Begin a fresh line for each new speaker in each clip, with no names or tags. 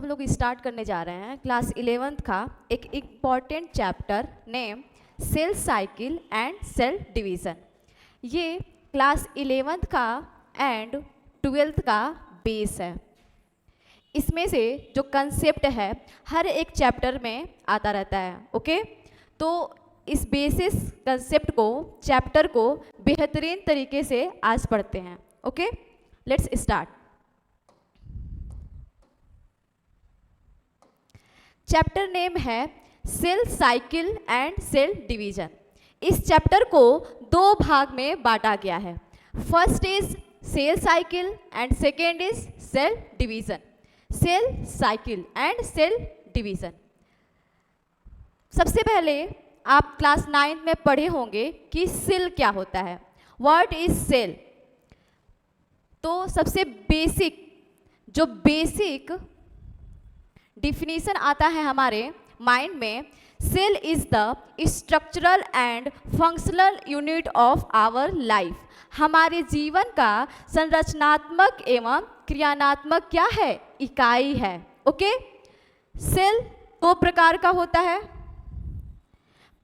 लोग स्टार्ट करने जा रहे हैं क्लास 11th का एक important chapter name cell cycle and cell division. ये क्लास 11th का एंड 12th का बेस है। इसमें से जो कंसेप्ट है हर एक चैप्टर में आता रहता है। ओके, तो इस बेसिस कंसेप्ट को, चैप्टर को बेहतरीन तरीके से आज पढ़ते हैं। Okay, let's start. Chapter name है cell cycle and cell division. इस चैप्टर को दो भाग में बांटा गया है। First is cell cycle and second is cell division. Cell cycle and cell division. सबसे पहले आप क्लास 9 में पढ़े होंगे कि सेल क्या होता है, व्हाट इज सेल। तो सबसे बेसिक डिफिनीशन आता है हमारे माइंड में, cell is the structural and functional unit of our life. हमारे जीवन का संरचनात्मक एवं क्रियात्मक क्या है, इकाई है। ओके, सेल दो प्रकार का होता है,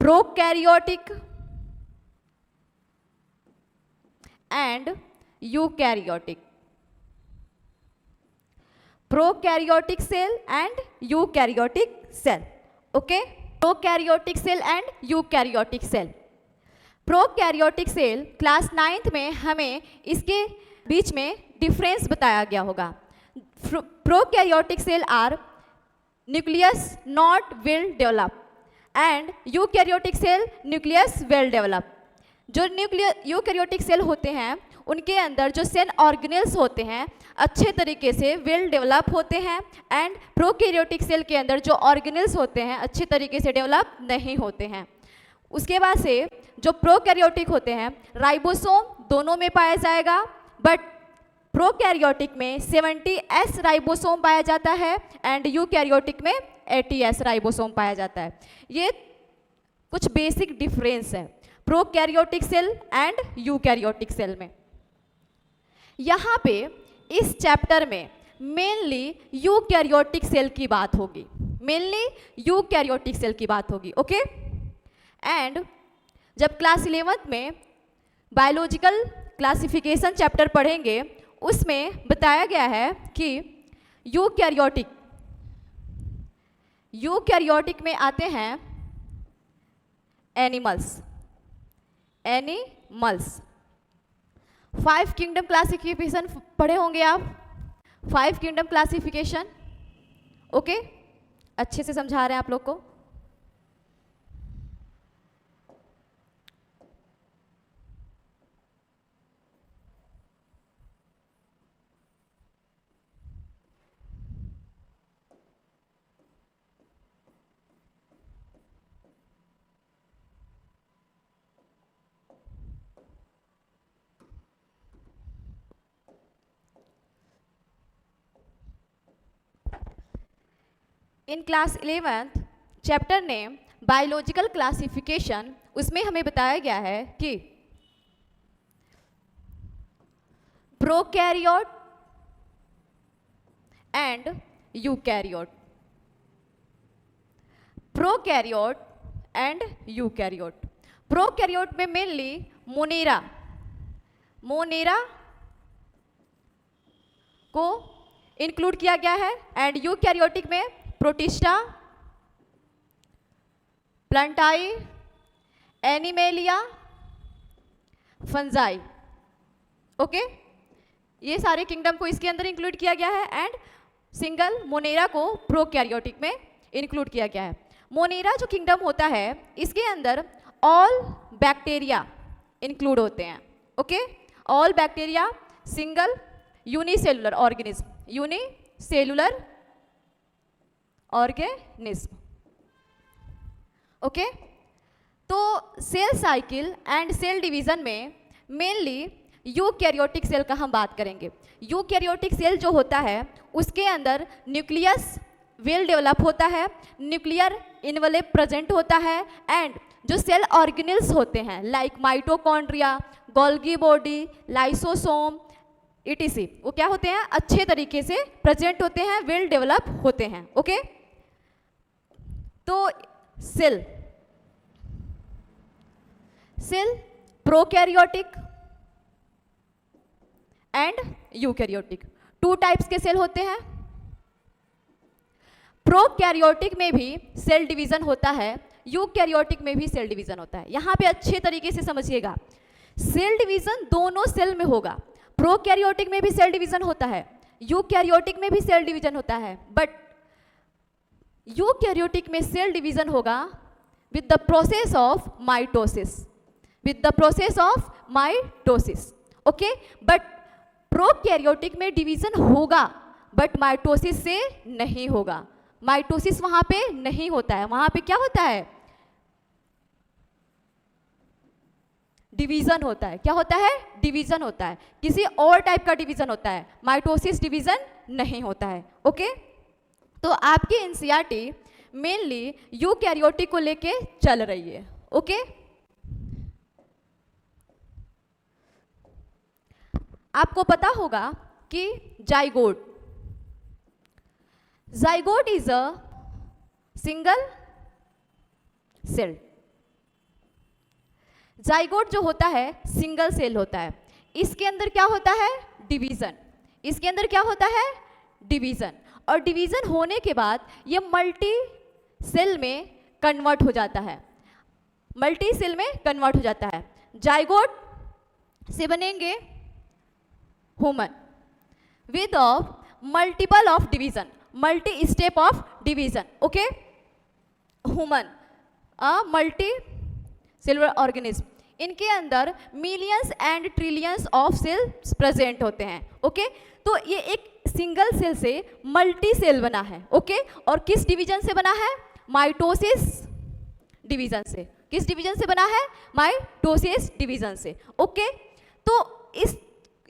prokaryotic and eukaryotic. Prokaryotic cell and eukaryotic cell. Okay, prokaryotic cell and eukaryotic cell. Prokaryotic cell class 9th में हमें इसके बीच में डिफरेंस बताया गया होगा। Prokaryotic cell are nucleus not well develop and eukaryotic cell nucleus well develop. जो eukaryotic cell होते हैं उनके अंदर जो सेल ऑर्गेनेल्स होते हैं अच्छे तरीके से वेल डेवलप होते हैं, एंड प्रोकैरियोटिक सेल के अंदर जो ऑर्गेनेल्स होते हैं अच्छे तरीके से डेवलप नहीं होते हैं। उसके बाद से जो प्रोकैरियोटिक होते हैं राइबोसोम दोनों में पाया जाएगा, बट प्रोकैरियोटिक में 70S राइबोसोम पाया जाता है एंड यूकैरियोटिक में 80S राइबोसोम पाया जाता है। ये कुछ बेसिक डिफरेंस है prokaryotic cell and eukaryotic cell में। यहाँ पे इस चैप्टर में मेनली यूकैरियोटिक सेल की बात होगी, मेनली यूकैरियोटिक सेल की बात होगी। ओके, एंड जब क्लास 11th में बायोलॉजिकल क्लासिफिकेशन चैप्टर पढ़ेंगे उसमें बताया गया है कि यूकैरियोटिक में आते हैं एनिमल्स। 5 किंगडम क्लासिफिकेशन पढ़े होंगे आप, 5 किंगडम क्लासिफिकेशन। ओके, अच्छे से समझा रहे हैं आप लोग को। In class 11th chapter name biological classification, उसमें हमें बताया गया है कि prokaryote and eukaryote. Prokaryote and eukaryote. Prokaryote में मेनली मोनेरा को इंक्लूड किया गया है, एंड यूकैरियोटिक में प्रोटिस्टा, प्लांटाई, एनिमेलिया, फंजाई। ओके, ये सारे किंगडम को इसके अंदर इंक्लूड किया गया है, एंड सिंगल मोनेरा को प्रोकैरियोटिक में इंक्लूड किया गया है। मोनेरा जो किंगडम होता है इसके अंदर ऑल बैक्टीरिया इंक्लूड होते हैं। Okay, all bacteria single unicellular organism, unicellular organism. Okay, तो cell cycle and cell division में मेनली यूकैरियोटिक सेल का हम बात करेंगे। यूकैरियोटिक सेल जो होता है उसके अंदर न्यूक्लियस वेल डेवलप होता है, न्यूक्लियर इनवलेप प्रेजेंट होता है, एंड जो सेल ऑर्गेनेल्स होते हैं like mitochondria, Golgi body, lysosome, ETC, वो क्या होते हैं, अच्छे तरीके से प्रेजेंट होते हैं, वेल डेवलप होते हैं। ओके, तो cell prokaryotic and eukaryotic, 2 types के सेल होते हैं। प्रोकैरियोटिक में भी सेल डिवीजन होता है, यूकैरियोटिक में भी सेल डिवीजन होता है। यहां पे अच्छे तरीके से समझिएगा, सेल डिवीजन दोनों सेल में होगा। प्रोकैरियोटिक में भी सेल डिवीजन होता है, यूकैरियोटिक में भी सेल डिवीजन होता है, बट यूकैरियोटिक में सेल डिवीजन होगा with the process of mitosis, with the process of mitosis, okay, but prokaryotic में डिवीजन होगा बट माइटोसिस से नहीं होगा। माइटोसिस वहां पे नहीं होता है, वहां पे क्या होता है, डिवीजन होता है। क्या होता है, डिवीजन होता है, किसी और टाइप का डिवीजन होता है, माइटोसिस डिवीजन नहीं होता है। ओके, तो आपकी एनसीईआरटी मेनली यूकैरियोटिक को लेके चल रही है। ओके, आपको पता होगा कि zygote is a single cell. Zygote जो होता है सिंगल सेल होता है, इसके अंदर क्या होता है, डिवीजन, इसके अंदर क्या होता है, डिवीजन, और डिवीजन होने के बाद ये मल्टी सेल में कन्वर्ट हो जाता है, मल्टी सेल में कन्वर्ट हो जाता है। जाइगोट से बनेंगे human with of multiple of division, multi step of division. Okay, human multi cellular organism, इनके अंदर millions and trillions of cells present होते हैं। ओके, तो ये एक सिंगल सेल से मल्टी सेल बना है। ओके, और किस डिवीजन से बना है, माइटोसिस डिवीजन से। किस डिवीजन से बना है, माइटोसिस डिवीजन से। ओके, तो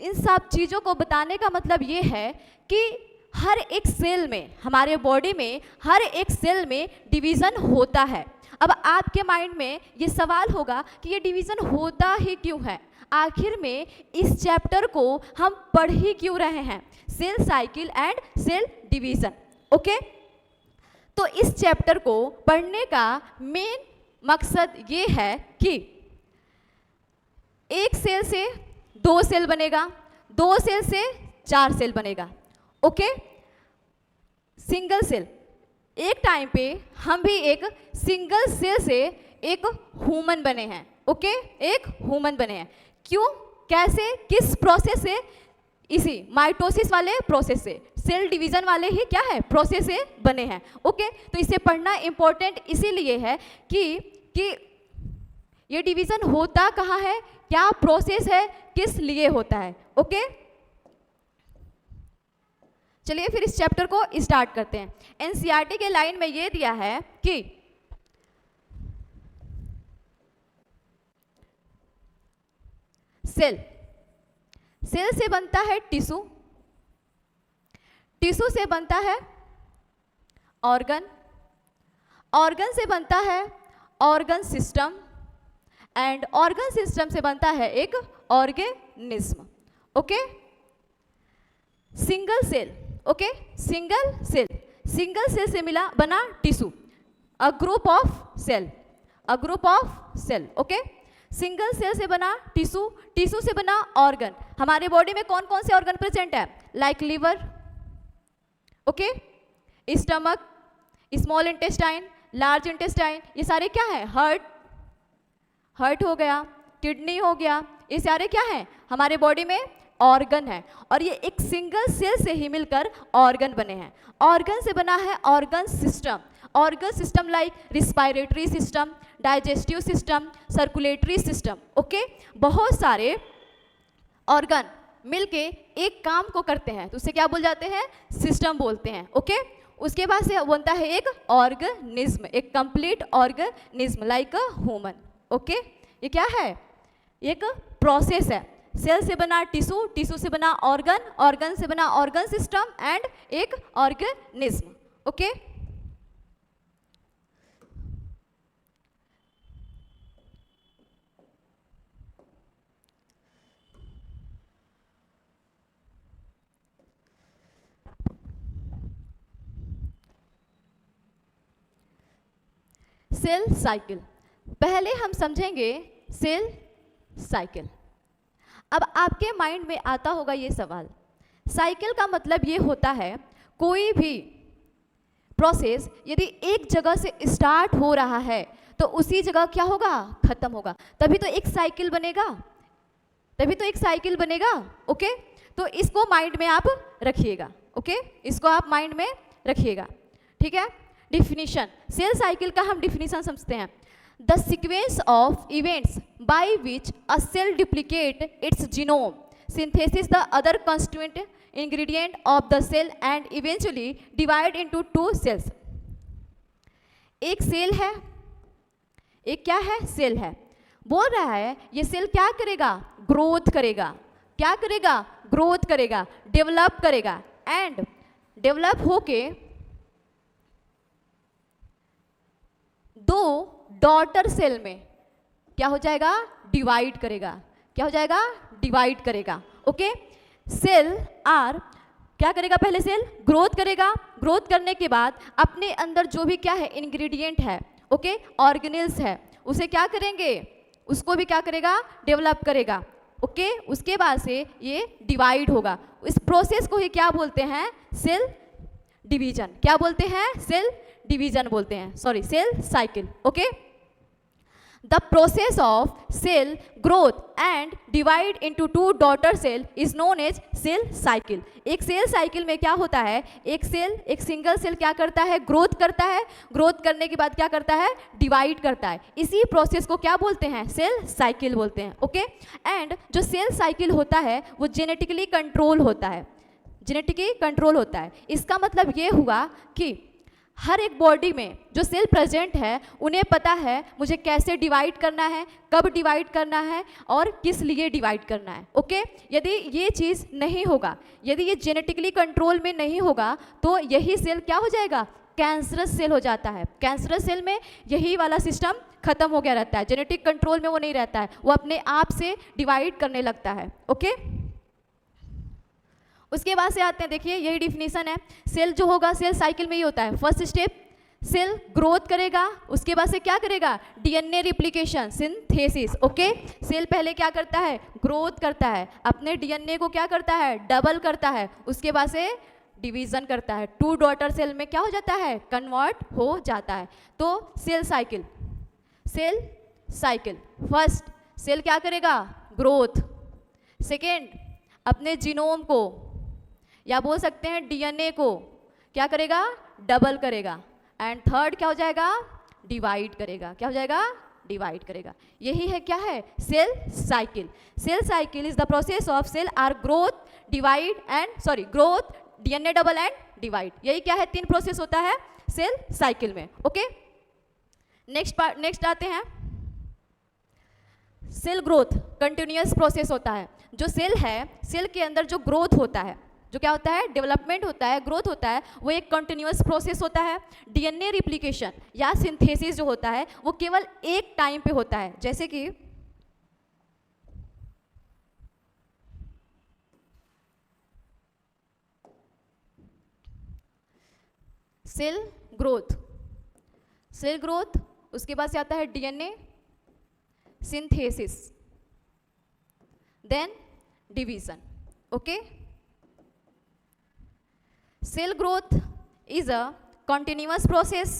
इन सब चीज़ों को बताने का मतलब ये है कि हर एक सेल में, हमारे बॉडी में हर एक सेल में डिवीजन होता है। अब आपके माइंड में ये सवाल होगा कि ये डिवीजन होता ही क्यों है, आखिर में इस चैप्टर को हम पढ़ ही क्यों रहे हैं, cell cycle and cell division. Okay, तो इस चैप्टर को पढ़ने का मेन मकसद ये है कि एक सेल से 2 सेल बनेगा, 2 सेल से 4 सेल बनेगा। ओके, सिंगल सेल, एक टाइम पे हम भी एक सिंगल सेल से एक ह्यूमन बने हैं। ओके, एक ह्यूमन बने हैं, क्यों, कैसे, किस प्रोसेस से, इसी माइटोसिस वाले प्रोसेस से, सेल डिवीजन वाले ही क्या है प्रोसेस से बने हैं। ओके, तो इसे पढ़ना इंपॉर्टेंट इसीलिए है कि ये डिवीजन होता कहाँ है, क्या प्रोसेस है, किस लिए होता है। ओके, चलिए फिर इस चैप्टर को स्टार्ट करते हैं। एनसीईआरटी के लाइन में ये दिया है कि सेल से बनता है टिश्यू, टिश्यू से बनता है ऑर्गन, ऑर्गन से बनता है organ system, and organ system से बनता है एक organism. Okay, single cell, okay, single cell से बना tissue, a group of cell. Okay, single cell से बना टिश्यू, टिश्यू से बना ऑर्गन। हमारे बॉडी में कौन कौन से ऑर्गन प्रेजेंट है, like liver, okay, stomach, small intestine, large intestine, ये सारे क्या है, हार्ट हो गया, किडनी हो गया, ये सारे क्या है हमारे बॉडी में ऑर्गन है। और ये एक सिंगल सेल से ही मिलकर ऑर्गन बने हैं। ऑर्गन से बना है organ system like respiratory system, digestive system, circulatory system. Okay, बहुत सारे ऑर्गन मिलके एक काम को करते हैं, तो उसे क्या बोल जाते हैं, सिस्टम बोलते हैं। ओके, उसके बाद से बनता है एक ऑर्गेनिज्म, एक complete organism like a human. Okay, ये क्या है, एक प्रोसेस है। सेल से बना टिश्यू, टिश्यू से बना ऑर्गन, ऑर्गन से बना ऑर्गन सिस्टम एंड एक ऑर्गेनिज्म। Okay, cell cycle. पहले हम समझेंगे सेल साइकिल। अब आपके माइंड में आता होगा ये सवाल, साइकिल का मतलब ये होता है कोई भी प्रोसेस यदि एक जगह से स्टार्ट हो रहा है तो उसी जगह क्या होगा, खत्म होगा, तभी तो एक साइकिल बनेगा, तभी तो एक साइकिल बनेगा। ओके, तो इसको माइंड में आप रखिएगा। ओके, इसको आप माइंड में रखिएगा, ठीक है। डिफिनीशन, सेल साइकिल का हम डिफिनीशन समझते हैं। The sequence of events by which a cell duplicate its genome, synthesis the other constituent ingredient of the cell and eventually divide into two cells। एक सेल है, एक क्या है, सेल है। बोल रहा है ये सेल क्या करेगा, ग्रोथ करेगा। क्या करेगा, ग्रोथ करेगा, डेवलप करेगा, एंड डेवलप होके दो डॉटर सेल में क्या हो जाएगा, डिवाइड करेगा। क्या हो जाएगा, डिवाइड करेगा। ओके, सेल आर क्या करेगा, पहले सेल ग्रोथ करेगा, ग्रोथ करने के बाद अपने अंदर जो भी क्या है इंग्रेडिएंट है, ओके, ऑर्गेनेल्स है, उसे क्या करेंगे, उसको भी क्या करेगा, डेवलप करेगा। ओके, उसके बाद से ये डिवाइड होगा। इस प्रोसेस को ही क्या बोलते हैं, सेल डिवीजन। क्या बोलते हैं, सेल डिवीजन बोलते हैं, sorry cell cycle. Okay, the process of cell growth and divide into two daughter cell is known as cell cycle। एक सेल साइकिल में क्या होता है, एक सेल, एक सिंगल सेल क्या करता है, ग्रोथ करता है, ग्रोथ करने के बाद क्या करता है, डिवाइड करता है। इसी प्रोसेस को क्या बोलते हैं, सेल साइकिल बोलते हैं। ओके, एंड जो सेल साइकिल होता है वो जेनेटिकली कंट्रोल होता है, जेनेटिकली कंट्रोल होता है। इसका मतलब ये हुआ कि हर एक बॉडी में जो सेल प्रेजेंट है उन्हें पता है मुझे कैसे डिवाइड करना है, कब डिवाइड करना है और किस लिए डिवाइड करना है। ओके, यदि ये चीज़ नहीं होगा, यदि ये जेनेटिकली कंट्रोल में नहीं होगा तो यही सेल क्या हो जाएगा, कैंसरस सेल हो जाता है। कैंसरस सेल में यही वाला सिस्टम खत्म हो गया रहता है, जेनेटिक कंट्रोल में वो नहीं रहता है, वो अपने आप से डिवाइड करने लगता है। ओके, उसके बाद से आते हैं, देखिए यही डिफिनीशन है। सेल जो होगा सेल साइकिल में ही होता है। फर्स्ट स्टेप सेल ग्रोथ करेगा, उसके बाद से क्या करेगा, DNA replication, synthesis. Okay, cell पहले क्या करता है, ग्रोथ करता है, अपने डीएनए को क्या करता है, डबल करता है, उसके बाद से डिवीजन करता है, टू डॉटर सेल में क्या हो जाता है, कन्वर्ट हो जाता है। तो cell cycle, cell cycle, first cell क्या करेगा, ग्रोथ, सेकेंड अपने जीनोम को या बोल सकते हैं डीएनए को क्या करेगा, डबल करेगा, एंड थर्ड क्या हो जाएगा, डिवाइड करेगा। क्या हो जाएगा, डिवाइड करेगा। यही है क्या है, cell cycle. Cell cycle is the process of cell or growth, divide and sorry growth, DNA double and divide. यही क्या है, तीन प्रोसेस होता है सेल साइकिल में। ओके, नेक्स्ट आते हैं, सेल ग्रोथ कंटिन्यूअस प्रोसेस होता है। जो सेल है, सेल के अंदर जो ग्रोथ होता है, जो क्या होता है, डेवलपमेंट होता है, ग्रोथ होता है, वो एक कंटिन्यूअस प्रोसेस होता है। डीएनए रिप्लिकेशन या सिंथेसिस जो होता है वो केवल एक टाइम पे होता है, जैसे कि सेल ग्रोथ, सेल ग्रोथ, उसके बाद से आता है DNA synthesis, then division. Okay, cell growth is a continuous process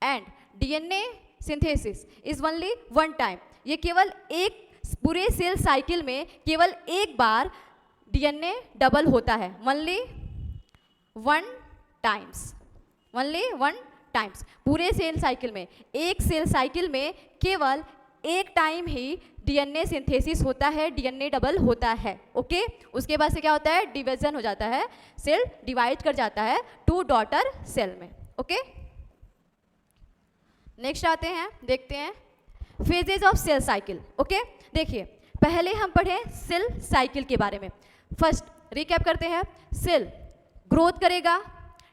and DNA synthesis is only one time। ये केवल एक पूरे सेल साइकिल में केवल एक बार डीएनए डबल होता है, only one times, only one times। पूरे सेल साइकिल में, एक सेल साइकिल में केवल एक टाइम ही डीएनए सिंथेसिस होता है, डीएनए डबल होता है। ओके, उसके बाद से क्या होता है, डिवीजन हो जाता है, सेल डिवाइड कर जाता है टू डॉटर सेल में। ओके, नेक्स्ट आते हैं, देखते हैं phases of cell cycle. Okay, देखिए पहले हम पढ़े सेल साइकिल के बारे में। फर्स्ट रिकैप करते हैं, सेल ग्रोथ करेगा,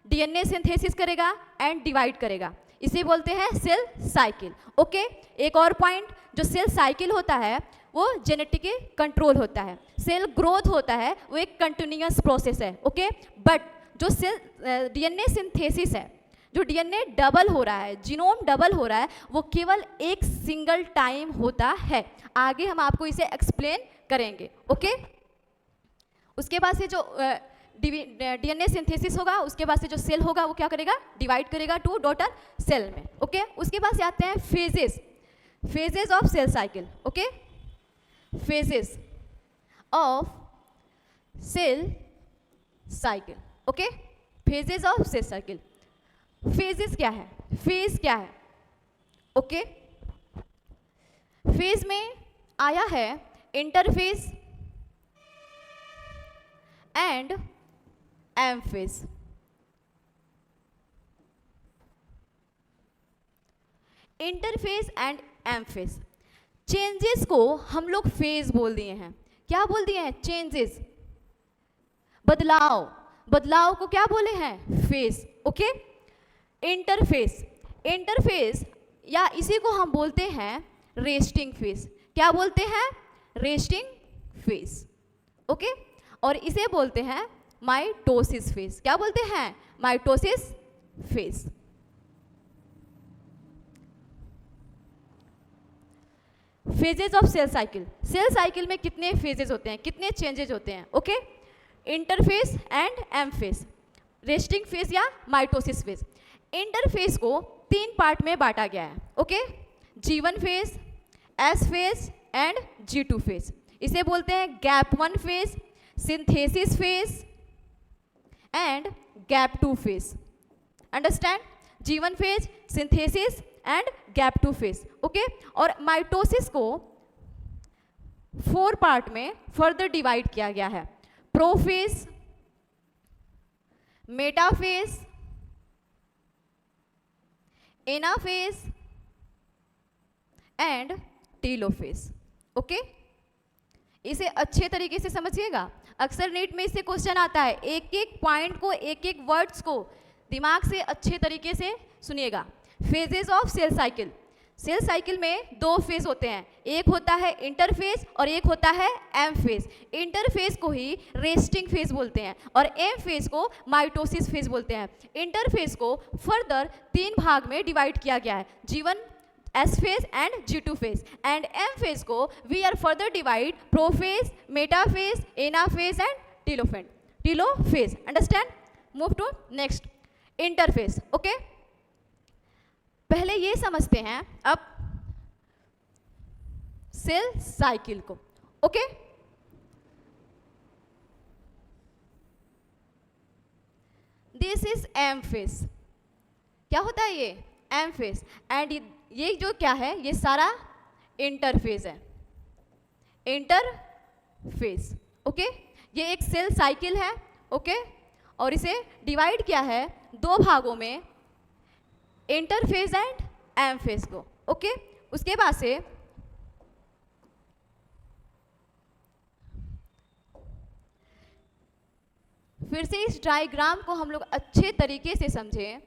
डीएनए सिंथेसिस करेगा एंड डिवाइड करेगा, इसे बोलते हैं सेल साइकिल। ओके, एक और पॉइंट, जो सेल साइकिल होता है वो जेनेटिक कंट्रोल होता है। सेल ग्रोथ होता है वो एक कंटिन्यूअस प्रोसेस है। ओके, बट जो सेल डीएनए सिंथेसिस है, जो डीएनए डबल हो रहा है, जीनोम डबल हो रहा है, वो केवल एक सिंगल टाइम होता है। आगे हम आपको इसे एक्सप्लेन करेंगे, ओके। उसके बाद से जो डीएनए सिंथेसिस होगा, उसके बाद से जो सेल होगा वो क्या करेगा, डिवाइड करेगा टू डॉटर सेल में, ओके। उसके बाद से आते हैं phases of cell cycle, okay. Phases of cell cycle, okay. Phases of cell cycle, phases क्या है, फेज क्या है, ओके। फेज में आया है interphase and M phase. Interphase and M phase, changes को हम लोग फेज बोल दिए हैं। क्या बोल दिए हैं, चेंजेस, बदलाव को क्या बोले हैं, फेज, ओके। इंटरफेज या इसी को हम बोलते हैं रेस्टिंग फेज। क्या बोलते हैं, रेस्टिंग फेज, ओके। और इसे बोलते हैं माइटोसिस फेज। क्या बोलते हैं, mitosis phase. Phases of cell cycle में कितने फेजेस होते हैं, कितने चेंजेस होते हैं, okay. Interphase and M phase, resting phase या माइटोसिस फेज। इंटरफेज को 3 पार्ट में बांटा गया है, okay. G1 phase, S phase and G2 phase. इसे बोलते हैं gap 1 phase, synthesis phase and gap 2 phase. Understand, G1 phase, synthesis and gap 2 phase, okay. और माइटोसिस को 4 पार्ट में फर्दर डिवाइड किया गया है, prophase, metaphase, anaphase and telophase, okay. इसे अच्छे तरीके से समझिएगा, अक्सर नीट में इससे क्वेश्चन आता है। एक एक पॉइंट को, एक एक वर्ड्स को दिमाग से अच्छे तरीके से सुनिएगा। फेजेस ऑफ सेल साइकिल में 2 फेज होते हैं, एक होता है इंटरफेज और एक होता है एम फेज। इंटरफेज को ही रेस्टिंग फेज बोलते हैं और एम फेज को माइटोसिस फेज बोलते हैं। इंटरफेज को फर्दर 3 भाग में डिवाइड किया गया है, G1 S phase and G2 phase, and M phase को we are further divide prophase, metaphase, anaphase and telophase. Understand? Move to next, interphase. Okay? पहले ये समझते हैं अब सेल साइकिल को, okay. This is M phase. क्या होता है ये, एम फेज। एंड ये जो क्या है, ये सारा इंटरफेज है, इंटरफेज, ओके। ये एक सेल साइकिल है, ओके। और इसे डिवाइड किया है 2 भागों में, इंटरफेज एंड एम फेज को, ओके। उसके बाद से फिर से इस डायग्राम को हम लोग अच्छे तरीके से समझें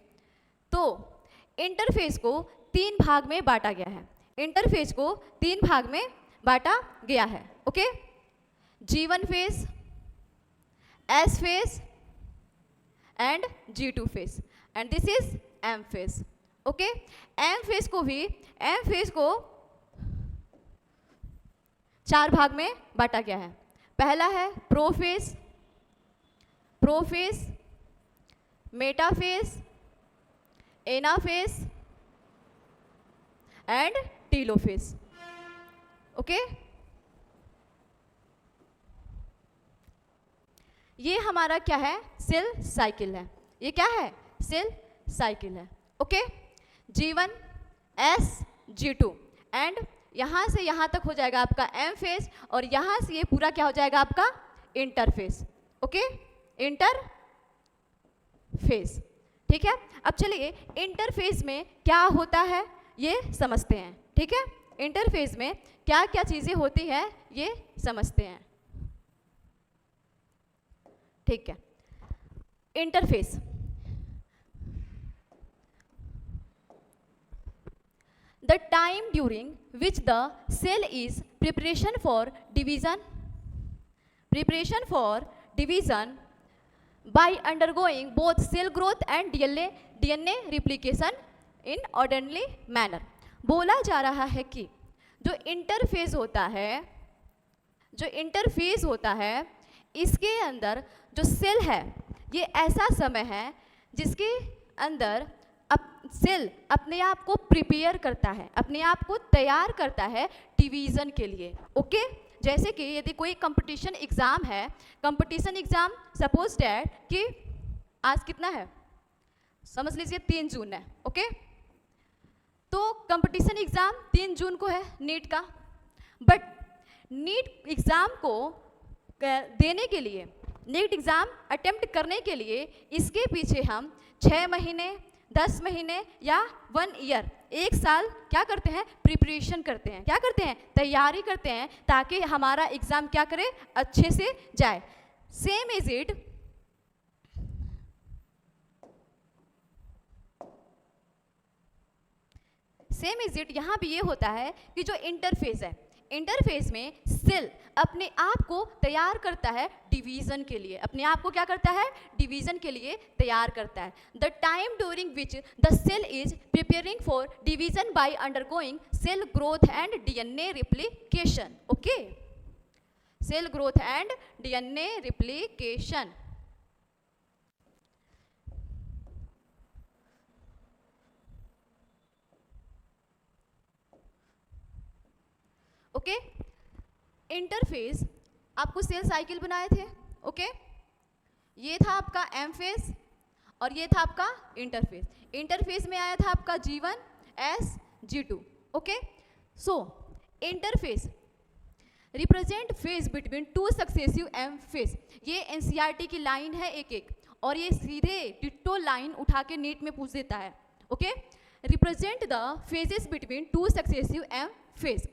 तो इंटरफेज को 3 भाग में बांटा गया है। इंटरफेज को 3 भाग में बांटा गया है, okay. G1 phase, S phase and G2 phase, and this is M phase, okay. M phase को भी, M फेज को 4 भाग में बांटा गया है। पहला है prophase, metaphase, anaphase and telophase, okay. ये हमारा क्या है, सेल साइकिल है। ये क्या है, सेल साइकिल है, okay. G1 S G2 and यहाँ से यहाँ तक हो जाएगा आपका M फेज, और यहाँ से ये पूरा क्या हो जाएगा आपका इंटरफेज, ओके, इंटरफेज, ठीक है। अब चलिए इंटरफेज में क्या होता है ये समझते हैं, ठीक है। इंटरफेज में क्या क्या चीज़ें होती है ये समझते हैं, ठीक है। Interphase, the time during which the cell is preparation for division by undergoing both cell growth and DNA replication in orderly manner. बोला जा रहा है कि जो इंटरफेज होता है इसके अंदर जो सेल है ये ऐसा समय है जिसके अंदर सेल अपने आप को प्रिपेयर करता है, अपने आप को तैयार करता है डिवीज़न के लिए। ओके जैसे कि यदि कोई कंपटीशन एग्ज़ाम है, कंपटीशन एग्ज़ाम सपोज डैट कि आज कितना है, समझ लीजिए 3 जून है। ओके तो कंपटीशन एग्ज़ाम 3 जून को है नीट का, बट नीट एग्ज़ाम को देने के लिए, नीट एग्ज़ाम अटेम्प्ट करने के लिए इसके पीछे हम 6 महीने, 10 महीने या 1 ईयर, 1 साल क्या करते हैं, प्रिपरेशन करते हैं, क्या करते हैं, तैयारी करते हैं ताकि हमारा एग्ज़ाम क्या करे, अच्छे से जाए। सेम इज इट यहाँ भी ये होता है कि जो इंटरफेस है, इंटरफेस में सेल अपने आप को तैयार करता है डिवीजन के लिए, अपने आप को क्या करता है, डिवीजन के लिए तैयार करता है। The time during which the cell is preparing for division by undergoing cell growth and DNA replication. Okay cell growth and DNA replication. Okay interphase आपको सेल साइकिल बनाए थे। ओके ये था आपका एम फेज और ये था आपका इंटरफेस। इंटरफेस में आया था आपका G1 S G2। Okay so interphase represent phase between 2 successive M phase. ये एनसीईआरटी की लाइन है एक और ये सीधे डिट्टो लाइन उठा के नीट में पूछ देता है। Okay represent the phases between 2 successive M phase.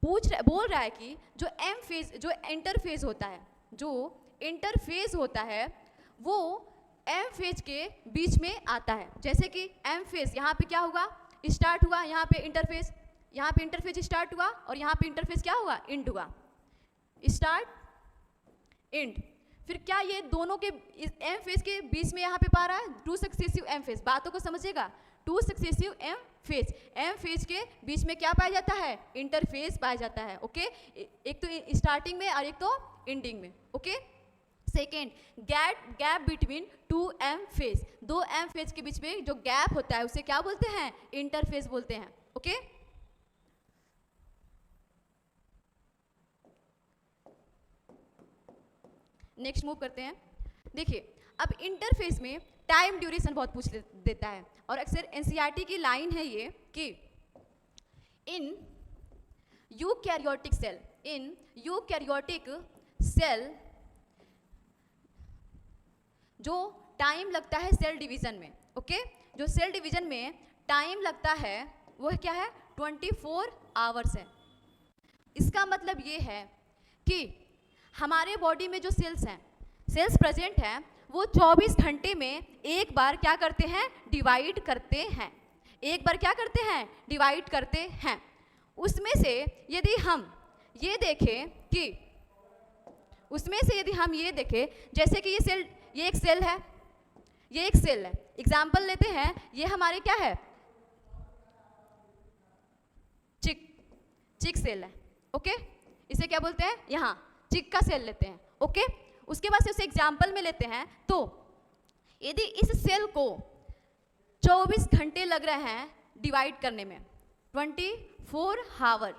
बोल रहा है कि जो एम फेज, जो इंटरफेज होता है वो एम फेज के बीच में आता है। जैसे कि एम फेज यहाँ पे क्या होगा, स्टार्ट हुआ, यहाँ पे इंटरफेज स्टार्ट हुआ और यहाँ पे इंटरफेज क्या हुआ, एंड हुआ, स्टार्ट एंड। फिर क्या ये दोनों के एम फेज के बीच में यहाँ पे पा रहा है 2 सक्सेसिव एम फेज। बातों को समझिएगा, 2 सक्सेसिव एम फेज के बीच में क्या पाया जाता है, इंटरफेस पाया जाता है। ओके एक तो स्टार्टिंग में और एक तो एंडिंग में। Okay second gap between 2 M phase. 2 M phase के बीच में जो गैप होता है उसे क्या बोलते हैं, इंटरफेस बोलते हैं। ओके नेक्स्ट मूव करते हैं। देखिए अब इंटरफेस में टाइम ड्यूरेशन बहुत पूछ देता है और अक्सर एनसीईआरटी की लाइन है ये कि इन यूकैरियोटिक सेल जो टाइम लगता है सेल डिवीजन में। ओके जो सेल डिवीजन में टाइम लगता है वो क्या है, 24 आवर्स है। इसका मतलब ये है कि हमारे बॉडी में जो सेल्स प्रेजेंट हैं वो 24 घंटे में एक बार क्या करते हैं, डिवाइड करते हैं। एक बार क्या करते हैं, डिवाइड करते हैं। उसमें से यदि हम ये देखें कि जैसे कि ये एक सेल है, एग्जाम्पल लेते हैं, ये हमारे क्या है, चिक सेल है। ओके इसे क्या बोलते हैं, यहाँ चिक का सेल लेते हैं। ओके उसके बाद से उसे एग्जाम्पल में लेते हैं, तो यदि इस सेल को 24 घंटे लग रहे हैं डिवाइड करने में, 24 आवर,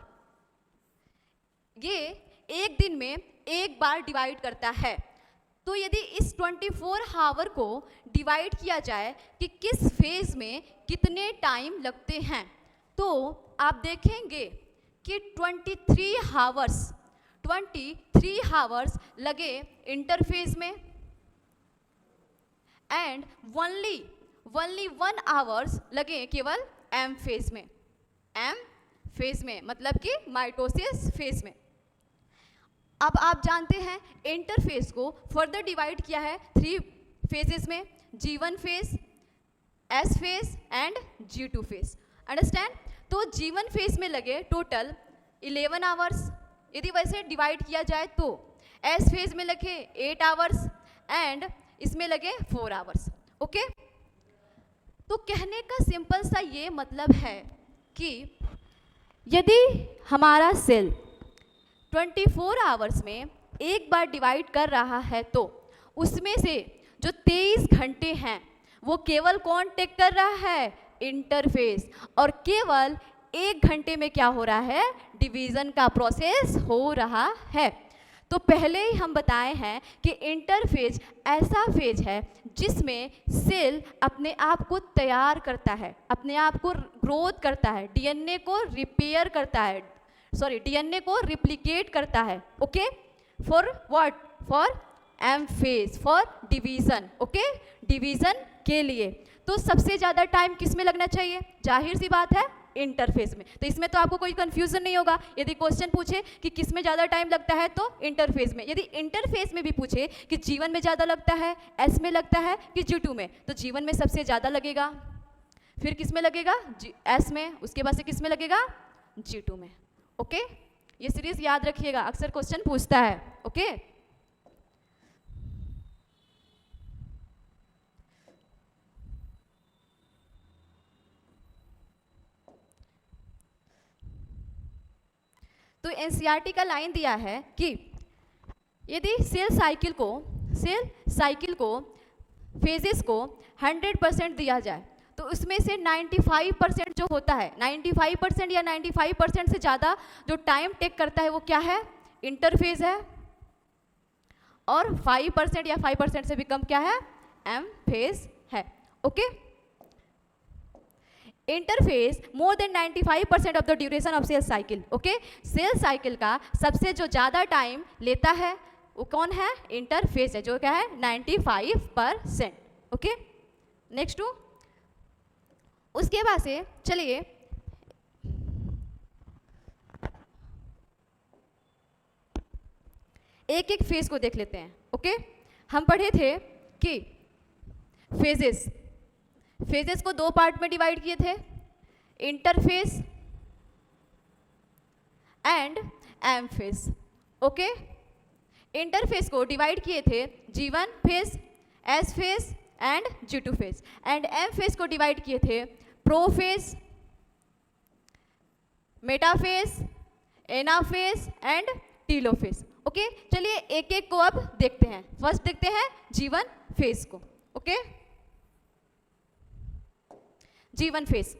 ये एक दिन में एक बार डिवाइड करता है। तो यदि इस 24 आवर को डिवाइड किया जाए कि किस फेज में कितने टाइम लगते हैं, तो आप देखेंगे कि 23 आवर्स लगे इंटरफेज में एंड ओनली 1 आवर्स लगे केवल एम फेज में, मतलब कि माइटोसिस फेज में। अब आप जानते हैं इंटरफेज को फर्दर डिवाइड किया है 3 फेजेस में, G1 phase, S phase and G2 phase. Understand? तो G1 फेज में लगे टोटल 11 आवर्स। यदि वैसे डिवाइड किया जाए तो S फेज में लगे 8 आवर्स एंड इसमें लगे 4 आवर्स। ओके, तो कहने का सिंपल सा ये मतलब है कि यदि हमारा सेल 24 आवर्स में एक बार डिवाइड कर रहा है तो उसमें से जो 23 घंटे हैं वो केवल कौन टेक कर रहा है? इंटरफेस। और केवल 1 घंटे में क्या हो रहा है? डिवीज़न का प्रोसेस हो रहा है। तो पहले ही हम बताए हैं कि इंटरफेज ऐसा फेज है जिसमें सेल अपने आप को तैयार करता है, अपने आप को ग्रोथ करता है, डीएनए को रिपेयर करता है, डीएनए को रिप्लिकेट करता है। Okay, for what? For M phase, for division. Okay, division के लिए। तो सबसे ज़्यादा टाइम किस में लगना चाहिए? जाहिर सी बात है, इंटरफेस में। तो इसमें तो आपको कोई कंफ्यूजन नहीं होगा। यदि क्वेश्चन पूछे कि किस में ज़्यादा टाइम लगता है तो इंटरफेस में। यदि इंटरफेस में भी पूछे कि जीवन में ज़्यादा लगता है, एस में लगता है कि G2 में, तो जीवन में सबसे ज़्यादा लगेगा। फिर किस में लगेगा? एस में। उसके बाद से किस में लगेगा? G2 में। ओके, ये सीरीज याद रखिएगा, अक्सर क्वेश्चन पूछता है। ओके, तो एनसीईआरटी का लाइन दिया है कि यदि सेल साइकिल को फेजेस को 100% दिया जाए तो उसमें से 95% जो होता है, 95% या 95% से ज़्यादा जो टाइम टेक करता है वो क्या है? इंटरफेज है। और 5% या 5% से भी कम क्या है? एम फेज है। Okay, interphase more than 95% of the duration of cell cycle. Okay, cell cycle का सबसे जो ज़्यादा टाइम लेता है वो कौन है? इंटरफेस है, जो क्या है? 95%। ओके, नेक्स्ट टू, उसके बाद से चलिए एक एक फेज को देख लेते हैं। ओके, हम पढ़े थे कि फेजेस को 2 पार्ट में डिवाइड किए थे, interphase and M phase. Okay, interphase को डिवाइड किए थे G1 phase, S phase and G2 phase, and M phase को डिवाइड किए थे prophase, metaphase, anaphase and telophase. Okay, चलिए एक एक को अब देखते हैं। फर्स्ट देखते हैं G1 फेज को। Okay, G1 phase,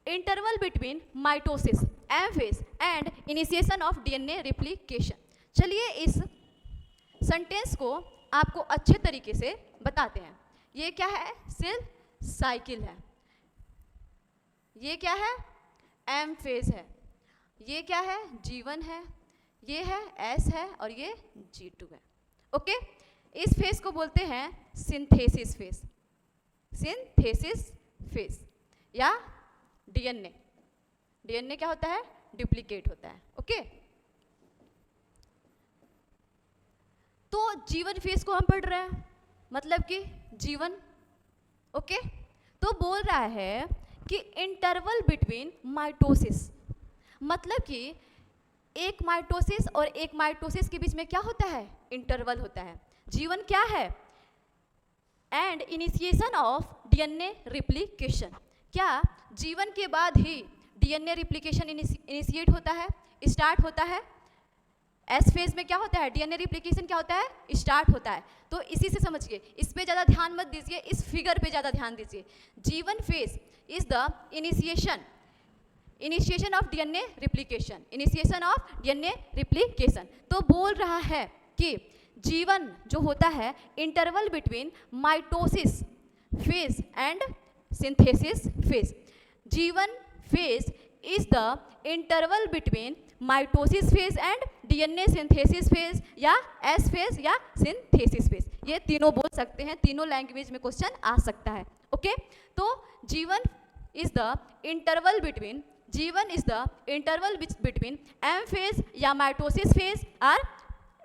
interval between mitosis, M phase and initiation of DNA replication. चलिए इस सेंटेंस को आपको अच्छे तरीके से बताते हैं। ये क्या है? सेल साइकिल है। ये क्या है? एम फेज है। ये क्या है? G1 है। ये है एस है और ये G2 है। ओके, इस फेज को बोलते हैं सिंथेसिस फेज, सिंथेसिस फेज या डीएनए क्या होता है? डुप्लीकेट होता है। ओके, तो G1 फेज को हम पढ़ रहे हैं, मतलब कि G1। ओके, तो बोल रहा है कि इंटरवल बिटवीन माइटोसिस, मतलब कि एक माइटोसिस और एक माइटोसिस के बीच में क्या होता है? इंटरवल होता है। G1 क्या है? And initiation of DNA replication. क्या G1 के बाद ही डीएनए रिप्लिकेशन इनिशिएट होता है, स्टार्ट होता है? एस फेज में क्या होता है? डीएनए रिप्लिकेशन क्या होता है? स्टार्ट होता है। तो इसी से समझिए, इस पे ज़्यादा ध्यान मत दीजिए, इस फिगर पे ज़्यादा ध्यान दीजिए। G1 phase is the initiation of DNA replication, initiation of DNA replication. तो बोल रहा है कि G1 जो होता है interval between mitosis phase and synthesis phase. G1 phase is the interval between mitosis phase and DNA synthesis phase या S phase या सिंथेसिस फेज। ये तीनों बोल सकते हैं, तीनों लैंग्वेज में क्वेश्चन आ सकता है। ओके, तो G1 is the interval between M phase या माइटोसिस फेज और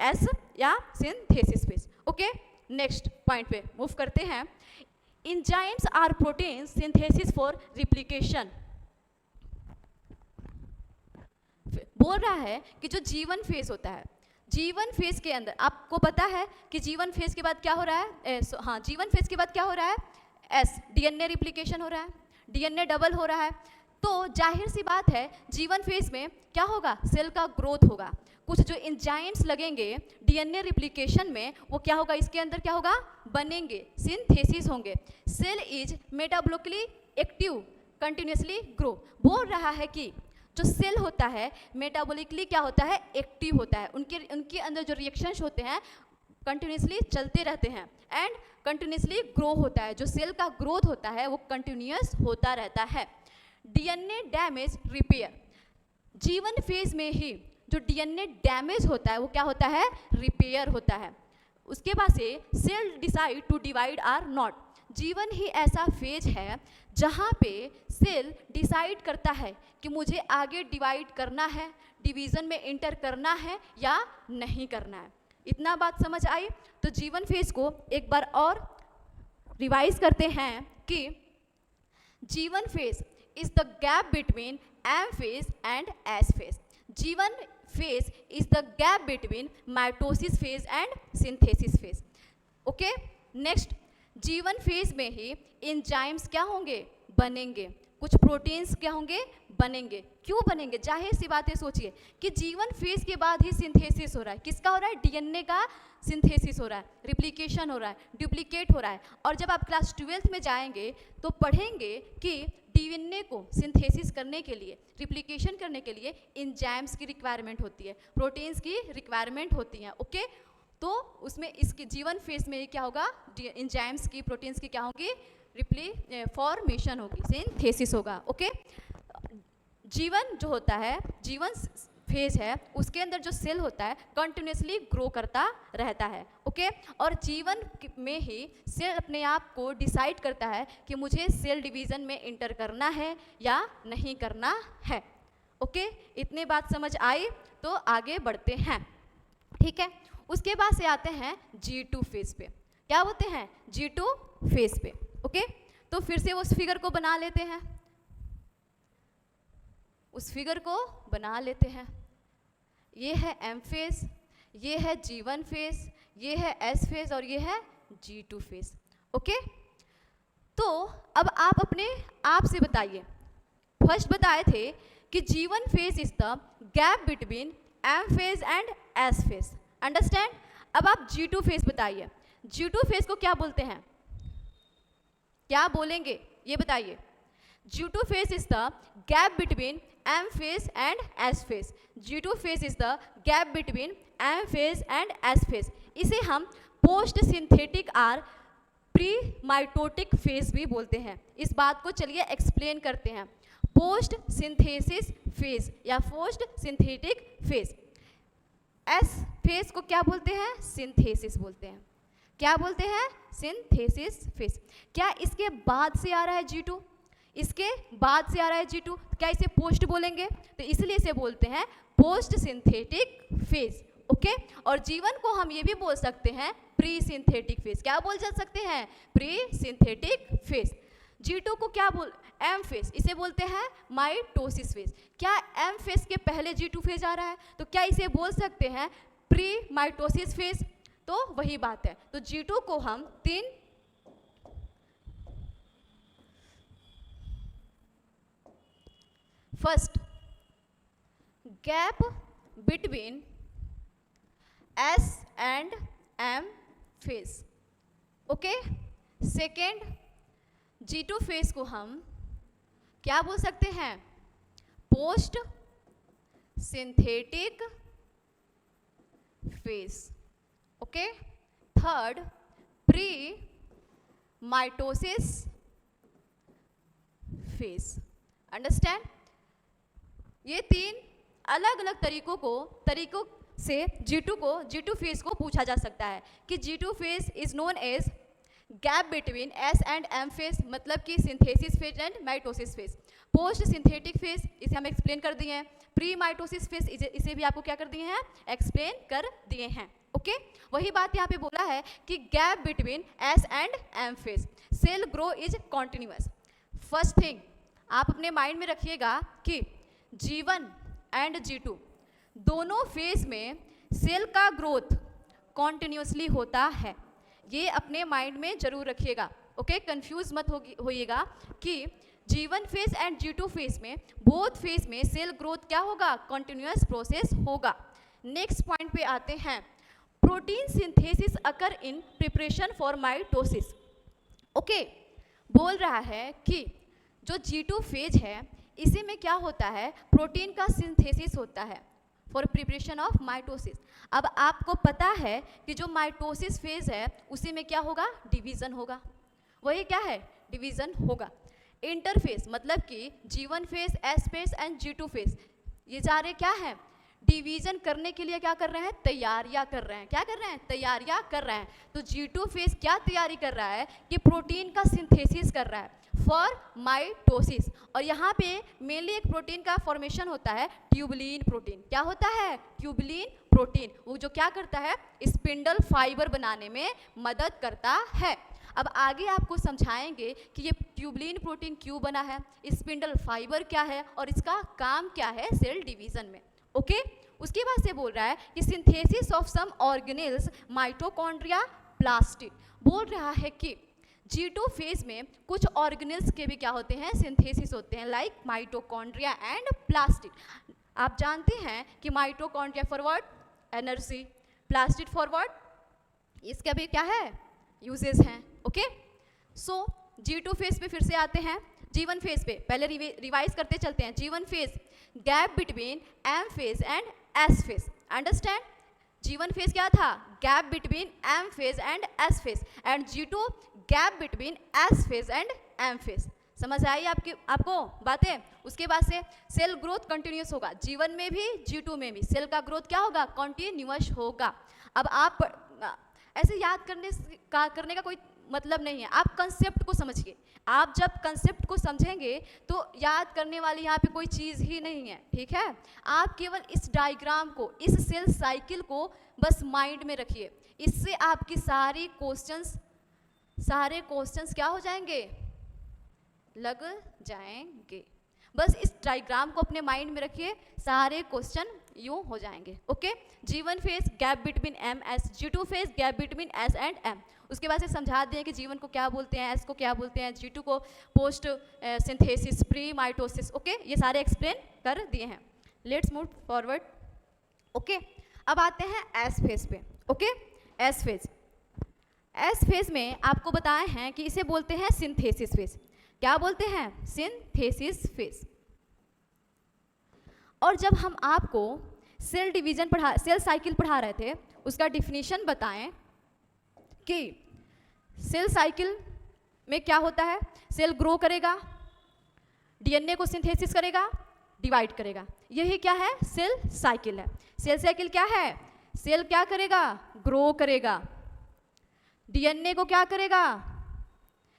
एस या synthesis phase. Okay, next point पे मूव करते हैं। Enzymes or protein synthesis for replication. बोल रहा है कि जो G1 फेज होता है, जीवन फेज के अंदर आपको पता है कि जीवन फेज के बाद क्या हो रहा है, हाँ जीवन फेज के बाद क्या हो रहा है, एस डीएनए रिप्लिकेशन हो रहा है, डीएनए डबल हो रहा है। तो जाहिर सी बात है जीवन फेज में क्या होगा, सेल का ग्रोथ होगा, कुछ जो एंजाइम्स लगेंगे डीएनए रिप्लिकेशन में वो क्या होगा, इसके अंदर क्या होगा, बनेंगे, सिंथेसिस होंगे। Cell is metabolically active continuously grow, बोल रहा है कि जो सेल होता है मेटाबॉलिकली क्या होता है, एक्टिव होता है, उनके अंदर जो रिएक्शंस होते हैं कंटिन्यूसली चलते रहते हैं एंड कंटिन्यूसली ग्रो होता है, जो सेल का ग्रोथ होता है वो कंटिन्यूस होता रहता है। डीएनए डैमेज रिपेयर, जीवन फेज में ही जो डीएनए डैमेज होता है वो क्या होता है, रिपेयर होता है। उसके बाद से cell decide to divide or not, जीवन ही ऐसा फेज है जहाँ पे सेल डिसाइड करता है कि मुझे आगे डिवाइड करना है, डिवीज़न में इंटर करना है या नहीं करना है। इतना बात समझ आई? तो जीवन फेज को एक बार और रिवाइज करते हैं कि G1 phase is the gap between M phase and S phase. G1 phase is the gap between mitosis phase and synthesis phase. Okay, next, G1 phase में ही एंजाइम्स क्या होंगे, बनेंगे, कुछ प्रोटीन्स क्या होंगे, बनेंगे। क्यों बनेंगे, जाहिर सी बात है, सोचिए कि जीवन फेज के बाद ही सिंथेसिस हो रहा है, किसका हो रहा है, डीएनए का सिंथेसिस हो रहा है, रिप्लिकेशन हो रहा है, डुप्लीकेट हो रहा है। और जब आप क्लास 12th में जाएंगे तो पढ़ेंगे कि डीएनए को सिंथेसिस करने के लिए, रिप्लिकेशन करने के लिए एंजाइम्स की रिक्वायरमेंट होती है, प्रोटीन्स की रिक्वायरमेंट होती है। ओके, तो उसमें इसके जीवन फेज में क्या होगा, एंजाइम्स की, प्रोटीन्स की क्या होगी, फॉर्मेशन होगी, सिंथेसिस होगा। ओके, जीवन जो होता है, जीवन फेज है, उसके अंदर जो सेल होता है कंटिन्यूसली ग्रो करता रहता है। ओके, और जीवन में ही सेल अपने आप को डिसाइड करता है कि मुझे सेल डिवीज़न में इंटर करना है या नहीं करना है। ओके, इतने बात समझ आई? तो आगे बढ़ते हैं, ठीक है। उसके बाद से आते हैं G2 फेज पे। क्या होते हैं, G2 फेज पे। ओके, तो फिर से उस फिगर को बना लेते हैं, उस फिगर को बना लेते हैं। ये है M फेज, ये है G1 फेज, ये है S फेज और ये है G2 फेज। ओके, तो अब आप अपने आप से बताइए, फर्स्ट बताए थे कि G1 phase is the gap between M phase and S phase. Understand? अब आप G2 फेज बताइए, G2 फेज को क्या बोलते हैं, क्या बोलेंगे ये बताइए। G2 phase is the gap between M phase and S phase. G2 phase is the gap between M phase and S phase. इसे हम post synthetic or pre mitotic phase भी बोलते हैं। इस बात को चलिए एक्सप्लेन करते हैं। पोस्ट सिंथेसिस फेज या post synthetic phase. S phase को क्या बोलते हैं, सिंथेसिस बोलते हैं। क्या बोलते हैं, सिंथेसिस फेज। क्या इसके बाद से आ रहा है G2, इसके बाद से आ रहा है G2, क्या इसे पोस्ट बोलेंगे, तो इसलिए इसे बोलते हैं पोस्ट सिंथेटिक फेज। ओके, और जीवन को हम ये भी बोल सकते हैं प्री सिंथेटिक फेज। क्या बोल सकते हैं, प्री सिंथेटिक फेज। G2 को क्या बोल, M फेज, इसे बोलते हैं माइटोसिस फेज। क्या M फेज के पहले G2 फेज आ रहा है, तो क्या इसे बोल सकते हैं प्री माइटोसिस फेज, तो वही बात है। तो G2 को हम तीन first gap between S and M phase. Okay, second G2 phase को हम क्या बोल सकते हैं, post synthetic phase. Okay, third pre mitosis phase. Understand? ये तीन अलग अलग तरीकों से G2 फेज को पूछा जा सकता है कि G2 phase is known age gap between S and M phase, मतलब कि synthesis phase and mitosis phase. Post synthetic phase इसे हम एक्सप्लेन कर दिए हैं। प्री माइटोसिस फेज इसे भी आपको क्या कर दिए हैं, एक्सप्लेन कर दिए हैं। ओके, वही बात यहाँ पे बोला है कि gap between S and M phase, cell grow is continuous. First thing आप अपने माइंड में रखिएगा कि G1 एंड G2 दोनों फेज में सेल का ग्रोथ कॉन्टिन्यूसली होता है, ये अपने माइंड में जरूर रखिएगा। ओके, कंफ्यूज मत होइएगा कि G1 phase and G2 phase में, बोथ फेज में सेल ग्रोथ क्या होगा, कॉन्टिन्यूस प्रोसेस होगा। नेक्स्ट पॉइंट पे आते हैं, protein synthesis occur in preparation for mitosis. Okay, बोल रहा है कि जो G2 फेज है इसी में क्या होता है, प्रोटीन का सिंथेसिस होता है फॉर प्रिपरेशन ऑफ माइटोसिस। अब आपको पता है कि जो माइटोसिस फेज है उसी में क्या होगा, डिवीजन होगा, वही क्या है, डिवीजन होगा। इंटरफेस मतलब कि G1 phase, S phase and G2 phase, ये सारे क्या है, डिवीजन करने के लिए क्या कर रहे हैं, तैयारियां कर रहे हैं। क्या कर रहे हैं, तैयारियां कर रहे हैं। तो G2 फेज क्या तैयारी कर रहा है कि प्रोटीन का सिंथेसिस कर रहा है फॉर माइटोसिस। और यहाँ पे मेनली एक प्रोटीन का फॉर्मेशन होता है, ट्यूबुलिन प्रोटीन। क्या होता है, ट्यूबुलिन प्रोटीन, वो जो क्या करता है, स्पिंडल फाइबर बनाने में मदद करता है। अब आगे आपको समझाएंगे कि ये ट्यूबुलिन प्रोटीन क्यों बना है, स्पिंडल फाइबर क्या है और इसका काम क्या है सेल डिवीजन में। ओके, उसके बाद से बोल रहा है कि synthesis of some organelles, mitochondria, plastid. बोल रहा है कि G2 फेज में कुछ ऑर्गेनेल्स के भी क्या होते हैं, सिंथेसिस होते हैं, लाइक माइटोकॉन्ड्रिया एंड प्लास्टिड। आप जानते हैं कि mitochondria for what, energy, plastid for what, इसका भी क्या है, यूजेस हैं। ओके, सो G2 फेज पे फिर से आते हैं, G1 फेज पे पहले रिवाइज करते चलते हैं। G1 phase, gap between M phase and S phase. Understand, G1 phase क्या था, gap between M phase and S phase, and G2 gap between S phase and M phase. समझ आई आपको बातें। उसके बाद से सेल ग्रोथ कंटिन्यूस होगा, G1 में भी G2 में भी सेल का ग्रोथ क्या होगा, कंटिन्यूस होगा। अब आप ऐसे याद करने का कोई मतलब नहीं है, आप कंसेप्ट को समझिए। आप जब कंसेप्ट को समझेंगे तो याद करने वाली यहाँ पे कोई चीज़ ही नहीं है, ठीक है। आप केवल इस डायग्राम को, इस सेल साइकिल को बस माइंड में रखिए, इससे आपकी सारे क्वेश्चंस क्या हो जाएंगे, लग जाएंगे। बस इस डायग्राम को अपने माइंड में रखिए, सारे क्वेश्चन यूँ हो जाएंगे। Okay, G1 phase gap between M S, G2 phase gap between S and M। उसके बाद से समझा दिए कि G1 को क्या बोलते हैं, S को क्या बोलते हैं, G2 को post synthesis, pre mitosis. Okay, ये सारे एक्सप्लेन कर दिए हैं। Let's move forward. ओके, अब आते हैं S फेज पे। ओके, S फेज में आपको बताए हैं कि इसे बोलते हैं सिंथेसिस फेज। क्या बोलते हैं, सिंथेसिस फेज। और जब हम आपको सेल साइकिल पढ़ा रहे थे, उसका डिफिनीशन बताएं कि सेल साइकिल में क्या होता है, सेल ग्रो करेगा, डीएनए को सिंथेसिस करेगा, डिवाइड करेगा, यही क्या है, सेल साइकिल है। सेल साइकिल क्या है, सेल क्या करेगा, ग्रो करेगा, डीएनए को क्या करेगा,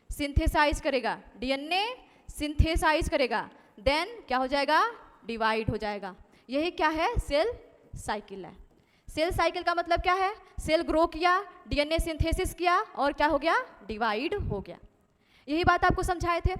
सिंथेसाइज करेगा, डीएनए सिंथेसाइज करेगा, देन क्या हो जाएगा, डिवाइड हो जाएगा। यही क्या है, सेल साइकिल है। सेल साइकिल का मतलब क्या है, सेल ग्रो किया, डीएनए सिंथेसिस किया और क्या हो गया, डिवाइड हो गया। यही बात आपको समझाए थे।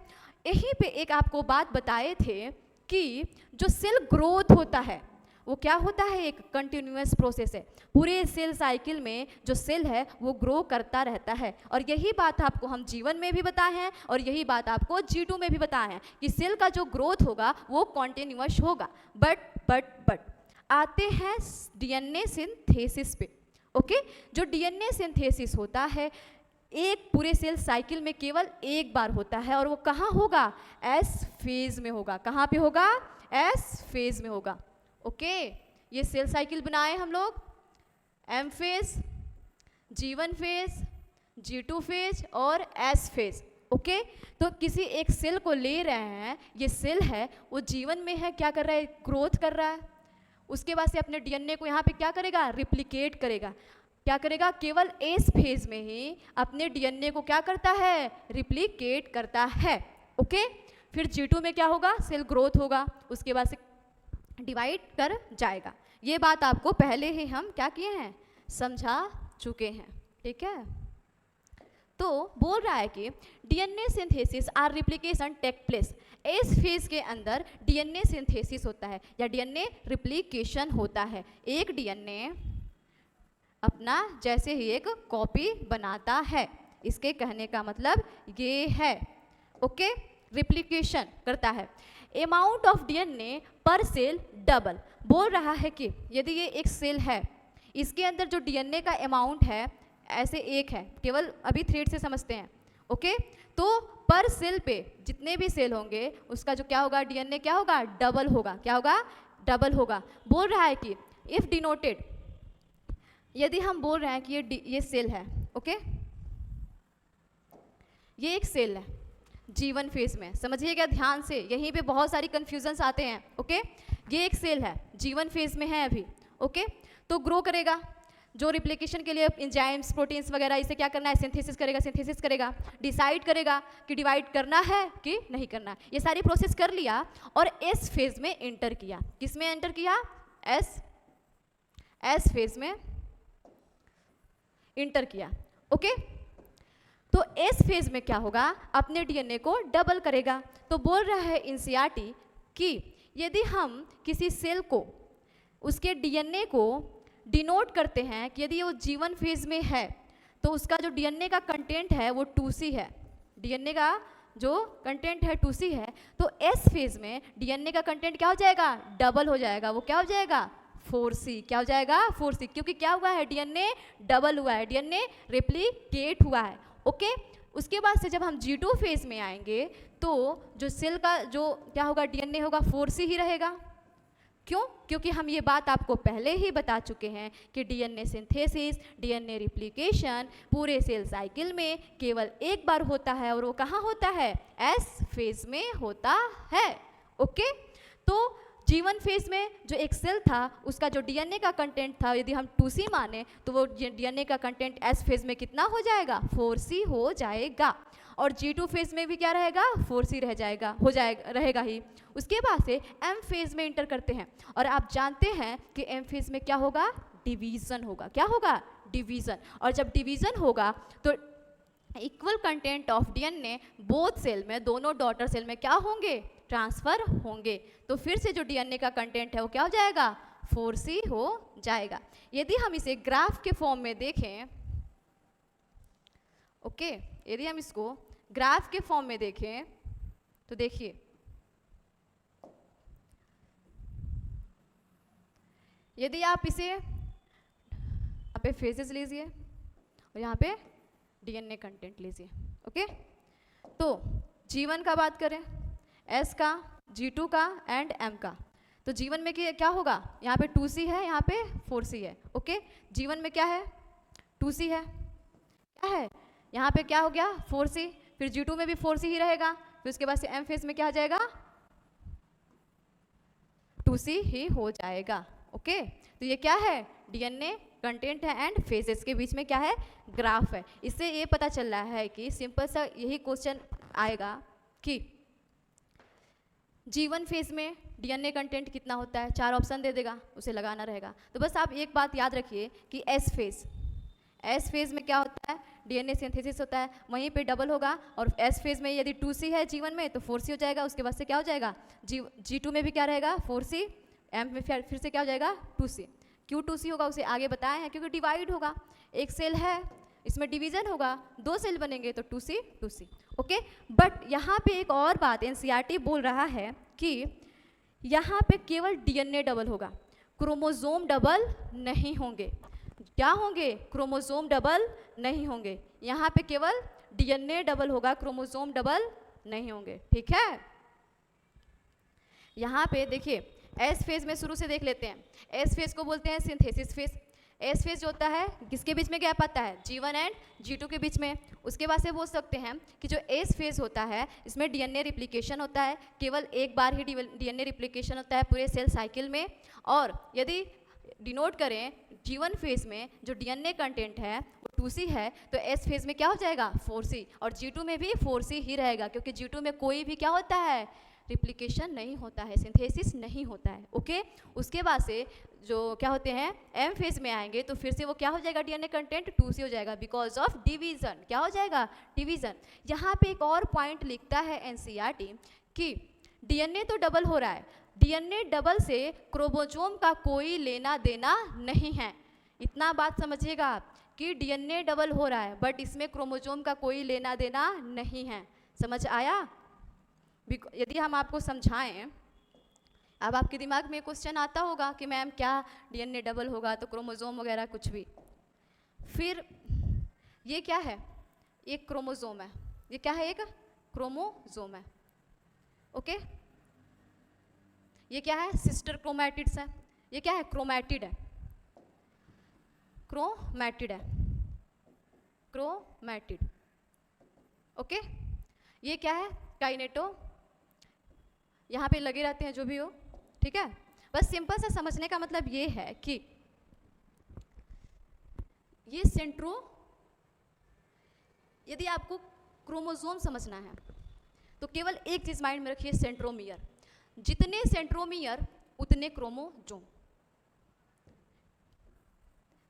यहीं पे एक आपको बात बताए थे कि जो सेल ग्रोथ होता है वो क्या होता है, एक कंटिन्यूअस प्रोसेस है। पूरे सेल साइकिल में जो सेल है वो ग्रो करता रहता है, और यही बात आपको हम G1 में भी बताए हैं और यही बात आपको G2 में भी बताए हैं कि सेल का जो ग्रोथ होगा वो कंटिन्यूअस होगा। बट आते हैं डीएनए सिंथेसिस पे। ओके, जो डीएनए सिंथेसिस होता है एक पूरे सेल साइकिल में केवल एक बार होता है, और वो कहाँ होगा, S फेज में होगा। कहाँ पे होगा, S फेज में होगा। ओके, ये सेल साइकिल बनाए हम लोग, M phase, G1 phase, G2 phase और S फेज। ओके, तो किसी एक सेल को ले रहे हैं, ये सेल है वो G1 में है, क्या कर रहा है, ग्रोथ कर रहा है। उसके बाद से अपने डीएनए को यहाँ पे क्या करेगा, रिप्लिकेट करेगा। क्या करेगा, केवल एस फेज में ही अपने डीएनए को क्या करता है, रिप्लिकेट करता है। ओके, फिर G2 में क्या होगा, सेल ग्रोथ होगा, उसके बाद से डिवाइड कर जाएगा। ये बात आपको पहले ही हम क्या किए हैं, समझा चुके हैं, ठीक है। तो बोल रहा है कि DNA synthesis or replication take place. S phase के अंदर डीएनए सिंथेसिस होता है या डीएनए रिप्लिकेशन होता है। एक डीएनए अपना जैसे ही एक कॉपी बनाता है। इसके कहने का मतलब ये है। ओके, रिप्लिकेशन करता है। अमाउंट ऑफ डीएनए पर सेल डबल, बोल रहा है कि यदि ये एक सेल है, इसके अंदर जो डीएनए का अमाउंट है ऐसे एक है, केवल अभी थ्रेड से समझते हैं। ओके, तो पर सेल पे जितने भी सेल होंगे उसका जो क्या होगा, डीएनए क्या होगा, डबल होगा। क्या होगा, डबल होगा। बोल रहा है कि इफ डिनोटेड, यदि हम बोल रहे हैं कि ये सेल है, ओके, ये एक सेल है जीवन फेज में, समझिएगा ध्यान से, यहीं पे बहुत सारी कंफ्यूजन्स आते हैं। ओके, ये एक सेल है जीवन फेज में है अभी। ओके, तो ग्रो करेगा, जो रिप्लिकेशन के लिए एंजाइम्स, प्रोटीन्स वगैरह, इसे क्या करना है, सिंथेसिस करेगा। सिंथेसिस करेगा, डिसाइड करेगा कि डिवाइड करना है कि नहीं करना है। ये सारी प्रोसेस कर लिया और एस फेज में एंटर किया। किस में एंटर किया, एस फेज में एंटर किया। ओके, तो एस फेज में क्या होगा, अपने डीएनए को डबल करेगा। तो बोल रहा है एनसीईआरटी कि यदि हम किसी सेल को, उसके डीएनए को डिनोट करते हैं कि यदि वो जीवन फेज में है तो उसका जो डीएनए का कंटेंट है वो 2C है, डीएनए का जो कंटेंट है 2C है, तो एस फेज में डीएनए का कंटेंट क्या हो जाएगा, डबल हो जाएगा। वो क्या हो जाएगा, 4C। क्या हो जाएगा, 4C, क्योंकि क्या हुआ है, डीएनए डबल हुआ है, डीएनए रेप्लिकेट हुआ है। ओके, उसके बाद से जब हम G2 फेज में आएंगे तो जो सेल का जो क्या होगा, डीएनए होगा 4C ही रहेगा। क्यों, क्योंकि हम ये बात आपको पहले ही बता चुके हैं कि डीएनए सिंथेसिस, डीएनए रिप्लिकेशन पूरे सेल साइकिल में केवल एक बार होता है, और वो कहाँ होता है, एस फेज में होता है। ओके, तो जीवन फेज में जो एक सेल था उसका जो डीएनए का कंटेंट था, यदि हम 2C माने तो वो डीएनए का कंटेंट एस फेज में कितना हो जाएगा, 4C हो जाएगा। और G2 फेज में भी क्या रहेगा, 4C रह जाएगा, हो जाएगा, रहेगा ही। उसके बाद से M फेज में इंटर करते हैं, और आप जानते हैं कि M फेज में क्या होगा, डिवीजन होगा। क्या होगा, डिवीजन। और जब डिवीजन होगा तो equal content of DNA both cell में, दोनों डॉटर सेल में क्या होंगे, ट्रांसफर होंगे। तो फिर से जो डीएनए का कंटेंट है वो क्या हो जाएगा, 4C हो जाएगा। यदि हम इसे ग्राफ के फॉर्म में देखें, ओके, यदि हम इसको ग्राफ के फॉर्म में देखें तो देखिए, यदि आप इसे यहाँ पे फेजेस लीजिए और यहाँ पे डीएनए कंटेंट लीजिए। ओके, तो G1 का बात करें, S का, G2 का एंड M का, तो G1 में क्या होगा, यहाँ पे 2C है, यहाँ पे 4C है। ओके, G1 में क्या है, 2C है, क्या है, यहाँ पे क्या हो गया, 4C, फिर G2 में भी 4C ही रहेगा, फिर उसके बाद से M फेज में क्या आ जाएगा, 2C ही हो जाएगा। ओके, तो ये क्या है, डीएनए कंटेंट है एंड फेजेस के बीच में क्या है, ग्राफ है। इससे ये पता चल रहा है कि सिंपल सा यही क्वेश्चन आएगा कि G1 फेज में डीएनए कंटेंट कितना होता है, 4 ऑप्शन दे देगा, उसे लगाना रहेगा। तो बस आप एक बात याद रखिए कि एस फेज में क्या होता है, डीएनए सिंथेसिस होता है, वहीं पे डबल होगा। और एस फेज में यदि 2C है G1 में तो 4C हो जाएगा। उसके बाद से क्या हो जाएगा, G2 में भी क्या रहेगा, 4C, M में फिर से क्या हो जाएगा, 2C। क्यों 2C होगा उसे आगे बताया है, क्योंकि डिवाइड होगा, एक सेल है, इसमें डिवीजन होगा, 2 सेल बनेंगे तो 2C। ओके, बट यहाँ पे एक और बात एनसीईआरटी बोल रहा है कि यहाँ पे केवल डीएनए डबल होगा, क्रोमोसोम डबल नहीं होंगे। क्या होंगे, क्रोमोसोम डबल नहीं होंगे। यहाँ पे केवल डीएनए डबल होगा, क्रोमोसोम डबल नहीं होंगे। ठीक है, यहाँ पे देखिए एस फेज में शुरू से देख लेते हैं। एस फेज को बोलते हैं सिंथेसिस फेज। एस फेज जो होता है किसके बीच में गैप आता है, G1 एंड G2 के बीच में। उसके बाद से बोल सकते हैं कि जो एस फेज होता है इसमें डीएनए रिप्लिकेशन होता है, केवल एक बार ही डीएनए रिप्लिकेशन होता है पूरे सेल साइकिल में। और यदि डिनोट करें G1 फेज में जो डीएनए कंटेंट है वो 2C है, तो एस फेज में क्या हो जाएगा, 4C। और G2 में भी 4C ही रहेगा, क्योंकि G2 में कोई भी क्या होता है, रिप्लिकेशन नहीं होता है, सिंथेसिस नहीं होता है। ओके, उसके बाद से जो क्या होते हैं M फेज में आएंगे तो फिर से वो क्या हो जाएगा, डीएनए कंटेंट 2C हो जाएगा, बिकॉज ऑफ डिवीजन। क्या हो जाएगा, डिवीजन। यहाँ पे एक और पॉइंट लिखता है एनसीईआरटी कि डीएनए तो डबल हो रहा है, डीएनए डबल से क्रोमोसोम का कोई लेना देना नहीं है। इतना बात समझिएगा आप कि डीएनए डबल हो रहा है बट इसमें क्रोमोसोम का कोई लेना देना नहीं है। समझ आया? यदि हम आपको समझाएं, अब आपके दिमाग में क्वेश्चन आता होगा कि मैम क्या डीएनए डबल होगा तो क्रोमोसोम वगैरह कुछ भी। फिर ये क्या है? एक क्रोमोसोम है। ये क्या है? एक क्रोमोसोम है। ओके, ये क्या है? सिस्टर क्रोमैटिड्स है। ये क्या है? क्रोमैटिड है। क्रोमैटिड है, क्रोमैटिड। ओके, ये क्या है? काइनेटो। यहाँ पे लगे रहते हैं जो भी हो, ठीक है। बस सिंपल सा समझने का मतलब ये है कि ये सेंट्रो, यदि आपको क्रोमोसोम समझना है तो केवल एक चीज माइंड में रखिए, सेंट्रोमियर। जितने सेंट्रोमियर उतने chromosome.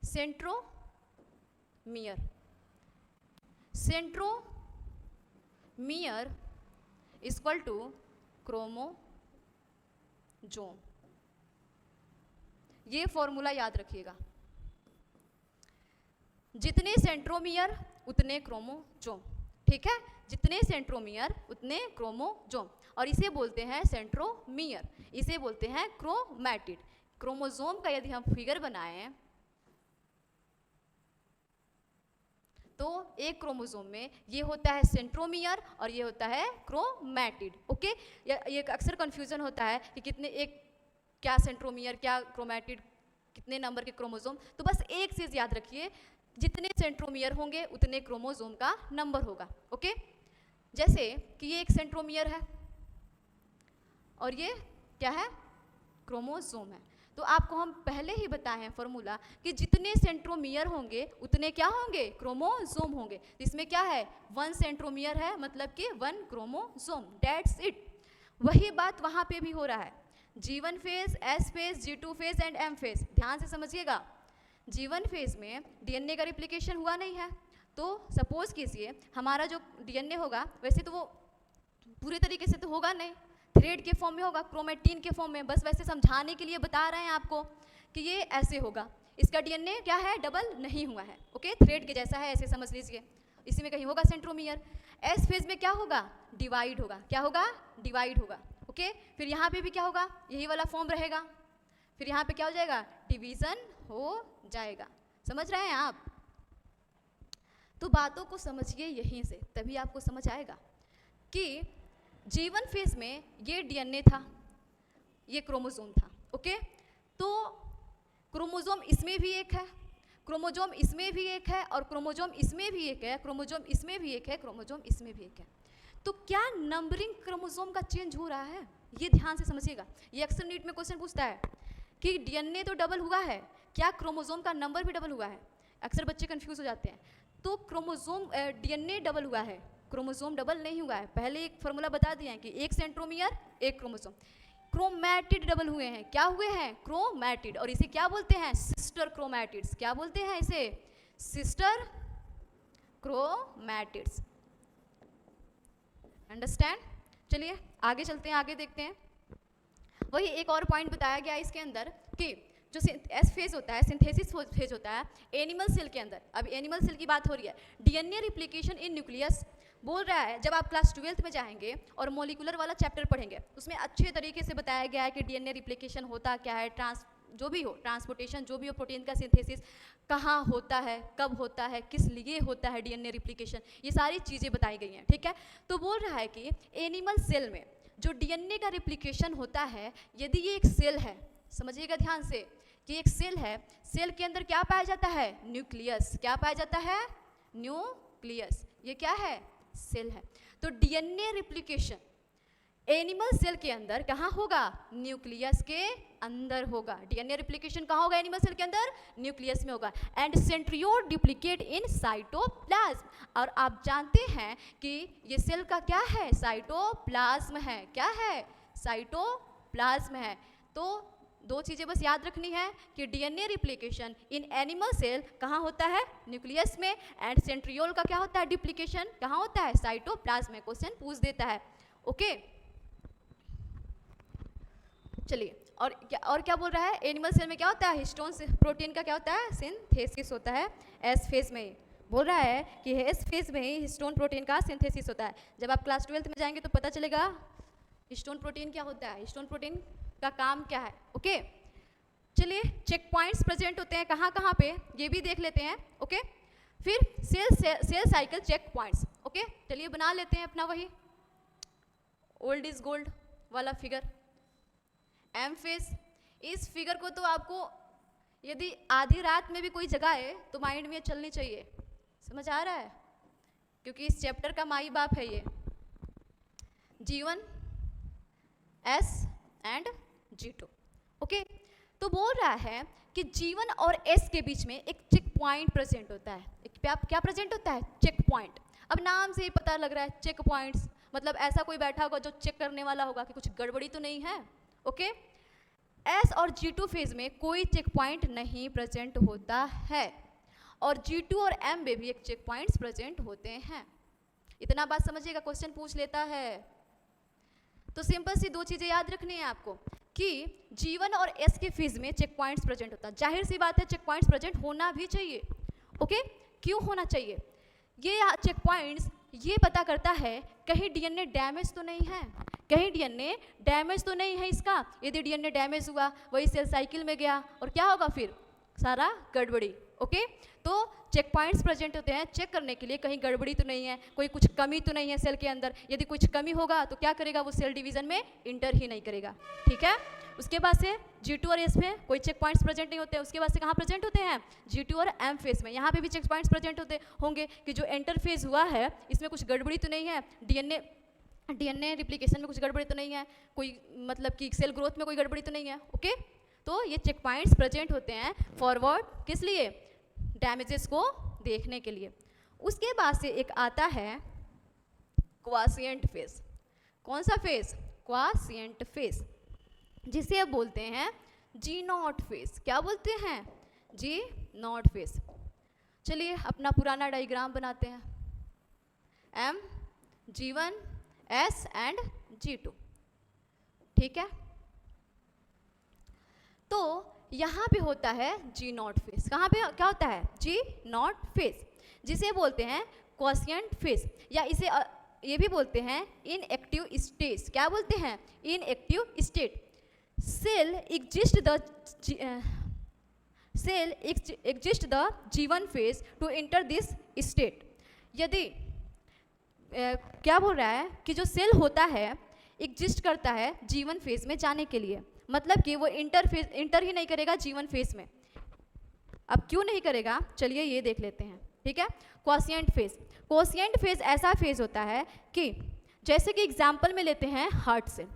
Centromere, centromere equal to chromosome. ये फॉर्मूला याद रखिएगा। जितने सेंट्रोमियर उतने क्रोमोसोम, ठीक है। जितने सेंट्रोमियर उतने क्रोमोसोम, और इसे बोलते हैं सेंट्रोमियर, इसे बोलते हैं क्रोमैटिड। क्रोमोसोम का यदि हम फिगर बनाएं तो एक क्रोमोसोम में ये होता है सेंट्रोमियर और ये होता है क्रोमैटिड। ओके, ये अक्सर कंफ्यूजन होता है कि कितने, एक क्या सेंट्रोमियर क्या क्रोमैटिड, कितने नंबर के क्रोमोसोम। तो बस एक चीज याद रखिए, जितने सेंट्रोमियर होंगे उतने क्रोमोसोम का नंबर होगा। ओके, जैसे कि ये एक सेंट्रोमियर है और ये क्या है? क्रोमोसोम है। तो आपको हम पहले ही बताए हैं फॉर्मूला कि जितने सेंट्रोमियर होंगे उतने क्या होंगे? क्रोमोसोम होंगे। इसमें क्या है? 1 सेंट्रोमियर है मतलब कि 1 क्रोमोसोम, दैट्स इट। वही बात वहां पे भी हो रहा है। G1 phase, S phase, G2 phase and M phase. ध्यान से समझिएगा, G1 फेज में डीएनए का रिप्लिकेशन हुआ नहीं है, तो सपोज कीजिए हमारा जो डीएनए होगा वैसे तो वो पूरे तरीके से तो होगा नहीं, थ्रेड के फॉर्म में होगा, क्रोमेटिन के फॉर्म में। बस वैसे समझाने के लिए बता रहे हैं आपको कि ये ऐसे होगा। इसका डीएनए क्या है? डबल नहीं हुआ है। ओके, थ्रेड के जैसा है, ऐसे समझ लीजिए। इसी में कहीं होगा सेंट्रोमियर। एस फेज में क्या होगा? डिवाइड होगा। क्या होगा? डिवाइड होगा। ओके, फिर यहाँ पे भी क्या होगा? यही वाला फॉर्म रहेगा। फिर यहाँ पे क्या हो जाएगा? डिवीजन हो जाएगा। समझ रहे हैं आप? तो बातों को समझिए यहीं से, तभी आपको समझ आएगा कि G1 फेज में ये डीएनए था, ये क्रोमोसोम था। ओके, तो क्रोमोसोम इसमें भी एक है, क्रोमोसोम इसमें भी एक है, और क्रोमोसोम इसमें भी एक है, क्रोमोसोम इसमें भी एक है, क्रोमोसोम इसमें भी एक है। तो क्या नंबरिंग क्रोमोसोम का चेंज हो रहा है? ये ध्यान से समझिएगा। ये अक्सर नीट में क्वेश्चन पूछता है कि डीएनए तो डबल हुआ है, क्या क्रोमोसोम का नंबर भी डबल हुआ है? अक्सर बच्चे कंफ्यूज हो जाते हैं। तो क्रोमोसोम, डीएनए डबल हुआ है, क्रोमोसोम डबल नहीं हुआ है। पहले एक फॉर्मूला बता दिया है कि एक सेंट्रोमियर एक क्रोमोसोम। क्रोमैटिड डबल हुए हैं। क्या हुए हैं? क्रोमैटिड। और इसे क्या बोलते हैं? Sister chromatids. क्या बोलते हैं इसे? Sister chromatids. अंडरस्टैंड? चलिए आगे चलते हैं, आगे देखते हैं। वही एक और पॉइंट बताया गया इसके अंदर कि जो एस फेज होता है, सिंथेसिस फेज होता है एनिमल सेल के अंदर। अब एनिमल सेल की बात हो रही है। डीएनए रिप्लिकेशन इन न्यूक्लियस बोल रहा है। जब आप क्लास 12th में जाएंगे और मॉलिक्यूलर वाला चैप्टर पढ़ेंगे, उसमें अच्छे तरीके से बताया गया है कि डीएनए रिप्लिकेशन होता क्या है, जो भी हो, ट्रांसपोर्टेशन जो भी हो, प्रोटीन का सिंथेसिस कहाँ होता है, कब होता है, किस लिए होता है डीएनए रिप्लिकेशन, ये सारी चीज़ें बताई गई हैं। ठीक है, तो बोल रहा है कि एनिमल सेल में जो डीएनए का रिप्लिकेशन होता है, यदि ये एक सेल है, समझिएगा ध्यान से कि एक सेल है, सेल के अंदर क्या पाया जाता है? न्यूक्लियस। क्या पाया जाता है? न्यूक्लियस। ये क्या है? सेल है। तो डीएनए रिप्लिकेशन एनिमल सेल के अंदर कहाँ होगा? न्यूक्लियस के अंदर होगा। डीएनए रिप्लिकेशन कहाँ होगा? एनिमल सेल के अंदर, न्यूक्लियस में होगा। And centriole duplicate in cytoplasm. और आप जानते हैं कि ये सेल का क्या है? साइटोप्लाज्म है। क्या है? साइटोप्लाज्म है। तो दो चीज़ें बस याद रखनी है कि DNA replication in animal cell कहाँ होता है? न्यूक्लियस में। एंड सेंट्रियोल का क्या होता है? डुप्लीकेशन कहाँ होता है? साइटोप्लाज्म में। क्वेश्चन पूछ देता है। ओके, चलिए और क्या बोल रहा है, एनिमल सेल में क्या होता है, हिस्टोन प्रोटीन का क्या होता है, सिंथेसिस होता है एस फेज में ही। बोल रहा है कि एस फेज में ही हिस्टोन प्रोटीन का सिंथेसिस होता है। जब आप क्लास 12th में जाएंगे तो पता चलेगा हिस्टोन प्रोटीन क्या होता है, हिस्टोन प्रोटीन का काम क्या है। ओके, चलिए चेक पॉइंट्स प्रेजेंट होते हैं कहाँ कहाँ पे, ये भी देख लेते हैं। ओके, फिर cell cycle check points. Okay, चलिए बना लेते हैं अपना वही ओल्ड इज गोल्ड वाला फिगर, एम फेज। इस फिगर को तो आपको यदि आधी रात में भी कोई जगाए तो माइंड में चलनी चाहिए, समझ आ रहा है, क्योंकि इस चैप्टर का माई बाप है ये। G1, S and G2। Okay, तो बोल रहा है कि G1 और S के बीच में एक चेक पॉइंट प्रेजेंट होता है। एक क्या प्रेजेंट होता है, चेक पॉइंट। अब नाम से ही पता लग रहा है चेक पॉइंट्स, मतलब ऐसा कोई बैठा होगा जो चेक करने वाला होगा कि कुछ गड़बड़ी तो नहीं है। ओके, S और G2 फेज में कोई चेक पॉइंट नहीं प्रेजेंट होता है, और G2 और M में भी एक चेक पॉइंट्स प्रेजेंट होते हैं। इतना बात समझिएगा, क्वेश्चन पूछ लेता है तो सिंपल सी 2 चीज़ें याद रखनी है आपको कि G1 और S के फेज में चेक पॉइंट्स प्रेजेंट होता है। जाहिर सी बात है चेक पॉइंट्स प्रेजेंट होना भी चाहिए। ओके, क्यों होना चाहिए, ये चेक पॉइंट्स ये पता करता है कहीं डीएनए डैमेज तो नहीं है, कहीं डीएनए डैमेज तो नहीं है इसका। यदि डीएनए डैमेज हुआ वही सेल साइकिल में गया और क्या होगा फिर, सारा गड़बड़ी। ओके, तो चेक पॉइंट्स प्रेजेंट होते हैं चेक करने के लिए कहीं गड़बड़ी तो नहीं है, कोई कुछ कमी तो नहीं है सेल के अंदर। यदि कुछ कमी होगा तो क्या करेगा, वो सेल डिवीजन में इंटर ही नहीं करेगा। ठीक है, उसके बाद से G2 और S में कोई चेक पॉइंट्स प्रेजेंट नहीं होते। उसके बाद से कहाँ प्रेजेंट होते हैं, G2 और M फेज में। यहाँ पे भी चेक पॉइंट्स प्रेजेंट होते होंगे कि जो एंटर फेज हुआ है इसमें कुछ गड़बड़ी तो नहीं है, डीएनए रिप्लिकेशन में कुछ गड़बड़ी तो नहीं है, कोई मतलब कि सेल ग्रोथ में कोई गड़बड़ी तो नहीं है। ओके, तो ये चेक पॉइंट्स प्रेजेंट होते हैं फॉरवर्ड, किस लिए, डैमेजेस को देखने के लिए। उसके बाद से एक आता है क्वासिएंट फेज। कौन सा फेज, क्वासिएंट फेज, जिसे अब बोलते हैं G0 फेज। क्या बोलते हैं, G0 फेज। चलिए अपना पुराना डायग्राम बनाते हैं, M, G1, S and G2। ठीक है, तो यहाँ पे होता है G0 फेज। कहाँ पे क्या होता है, G0 फेज, जिसे बोलते हैं क्वासिएंट फेज, या इसे ये भी बोलते हैं इनएक्टिव स्टेज। क्या बोलते हैं, inactive state. Cell exist the G1 phase to enter this state. यदि क्या बोल रहा है कि जो सेल होता है एग्जिस्ट करता है G1 फेज में जाने के लिए, मतलब कि वो इंटर ही नहीं करेगा G1 फेज में। अब क्यों नहीं करेगा, चलिए ये देख लेते हैं। ठीक है, क्वासिएंट फेज। क्वासिएंट फेज ऐसा फेज होता है कि जैसे कि एग्जाम्पल में लेते हैं हार्ट सेल।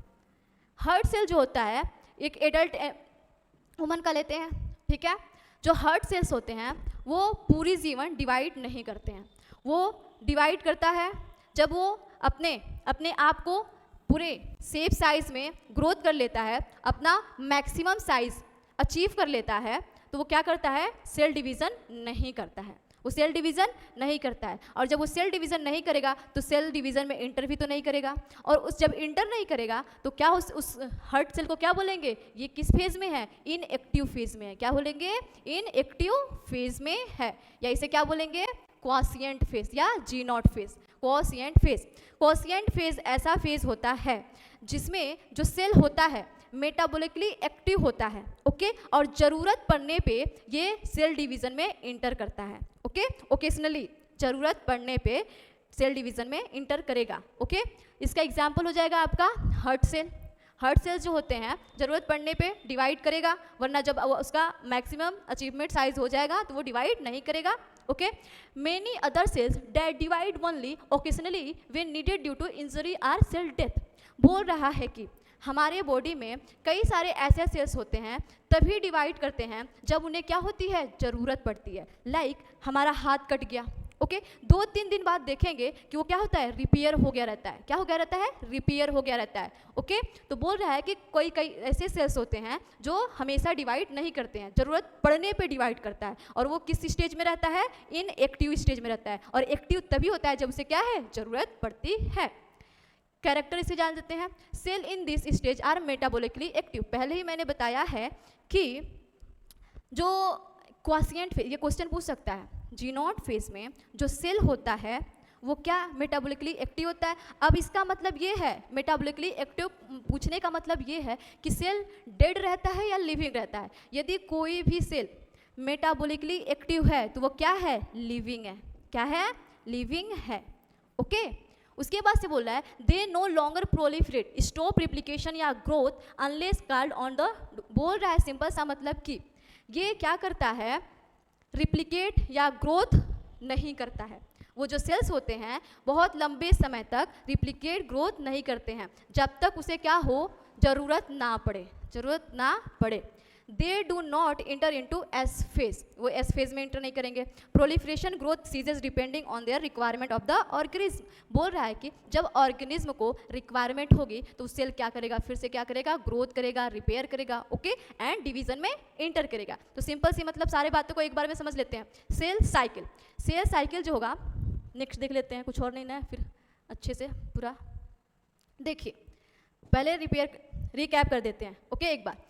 हार्ट सेल जो होता है एक एडल्ट वुमन का लेते हैं। ठीक है, जो हार्ट सेल्स होते हैं वो पूरी जीवन डिवाइड नहीं करते हैं, वो डिवाइड करता है जब वो अपने आप को पूरे सेफ साइज में ग्रोथ कर लेता है, अपना मैक्सिमम साइज अचीव कर लेता है, तो वो क्या करता है, सेल डिवीज़न नहीं करता है। वो सेल डिवीज़न नहीं करता है, और जब वो सेल डिवीज़न नहीं करेगा तो सेल डिवीज़न में इंटर भी तो नहीं करेगा, और उस जब इंटर नहीं करेगा तो क्या उस हार्ट सेल को क्या बोलेंगे, ये किस फेज में है, इनएक्टिव फेज में है। क्या बोलेंगे, इनएक्टिव फेज में है, या इसे क्या बोलेंगे, क्वासिएंट फेज या G0 फेज। क्वासिएंट फेज, क्वासिएंट फेज ऐसा फेज होता है जिसमें जो सेल होता है मेटाबॉलिकली एक्टिव होता है। ओके, और ज़रूरत पड़ने पे ये सेल डिवीज़न में इंटर करता है। ओके, ओकेजनली ज़रूरत पड़ने पे सेल डिवीज़न में इंटर करेगा। ओके, इसका एग्जाम्पल हो जाएगा आपका हार्ट सेल। हार्ट सेल्स जो होते हैं ज़रूरत पड़ने पे डिवाइड करेगा, वरना जब उसका मैक्सिमम अचीवमेंट साइज हो जाएगा तो वो डिवाइड नहीं करेगा। Okay, many other cells that divide only occasionally when needed due to injury or cell death. बोल रहा है कि हमारे बॉडी में कई सारे ऐसे सेल्स होते हैं तभी डिवाइड करते हैं जब उन्हें क्या होती है, ज़रूरत पड़ती है। लाइक हमारा हाथ कट गया, ओके, 2-3 दिन बाद देखेंगे कि वो क्या होता है, रिपेयर हो गया रहता है। क्या हो गया रहता है, रिपेयर हो गया रहता है। ओके, तो बोल रहा है कि कई ऐसे सेल्स होते हैं जो हमेशा डिवाइड नहीं करते हैं, ज़रूरत पड़ने पे डिवाइड करता है, और वो किस स्टेज में रहता है, इनएक्टिव स्टेज में रहता है। और एक्टिव तभी होता है जब उसे क्या है, ज़रूरत पड़ती है। कैरेक्टर इसे जान लेते हैं। Cell in this stage are metabolically active. पहले ही मैंने बताया है कि जो क्वासिएंट फेज, ये क्वेश्चन पूछ सकता है, जी नॉट फेज में जो सेल होता है वो क्या मेटाबॉलिकली एक्टिव होता है। अब इसका मतलब ये है, मेटाबॉलिकली एक्टिव पूछने का मतलब ये है कि सेल डेड रहता है या लिविंग रहता है। यदि कोई भी सेल मेटाबॉलिकली एक्टिव है तो वो क्या है, लिविंग है। क्या है, लिविंग है। ओके उसके बाद से बोल रहा है they no longer proliferate stop replication या growth unless called on the, बोल रहा है सिंपल सा मतलब कि ये क्या करता है, रिप्लिकेट या ग्रोथ नहीं करता है। वो जो सेल्स होते हैं बहुत लंबे समय तक रिप्लिकेट ग्रोथ नहीं करते हैं जब तक उसे क्या हो, जरूरत ना पड़े। They do not enter into S phase, वो एस फेज में इंटर नहीं करेंगे। Proliferation growth ceases depending on their requirement of the organism. बोल रहा है कि जब ऑर्गेनिज्म को रिक्वायरमेंट होगी तो सेल क्या करेगा, फिर से क्या करेगा, ग्रोथ करेगा, रिपेयर करेगा, ओके, एंड डिवीजन में इंटर करेगा। तो सिंपल सी मतलब सारे बातों को एक बार में समझ लेते हैं। सेल साइकिल जो होगा, नेक्स्ट देख लेते हैं, कुछ और नहीं ना, फिर अच्छे से पूरा देखिए। पहले रिकैप कर देते हैं, ओके एक बार।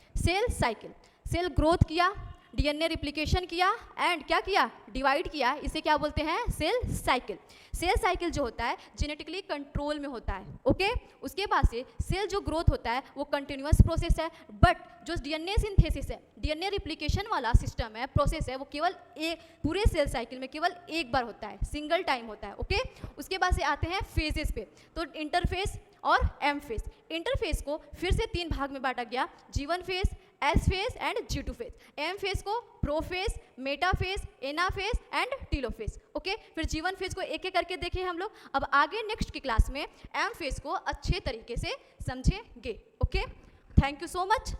सेल ग्रोथ किया, डीएनए रिप्लिकेशन किया एंड क्या किया, डिवाइड किया, इसे क्या बोलते हैं, सेल साइकिल जो होता है जेनेटिकली कंट्रोल में होता है। ओके उसके बाद से सेल जो ग्रोथ होता है वो कंटिन्यूअस प्रोसेस है, बट जो डीएनए सिंथेसिस है, डीएनए रिप्लिकेशन वाला सिस्टम है, प्रोसेस है, वो केवल एक पूरे सेल साइकिल में केवल एक बार होता है, सिंगल टाइम होता है। ओके उसके बाद से आते हैं फेजेस पे, तो इंटरफेस और एम फेज। इंटरफेस को फिर से 3 भाग में बांटा गया, G1 phase, S phase and G2 phase. M phase को prophase, metaphase, anaphase and telophase. Okay फिर G1 फेज को एक एक करके देखें हम लोग। अब आगे नेक्स्ट की क्लास में एम फेज को अच्छे तरीके से समझेंगे। Okay thank you so much.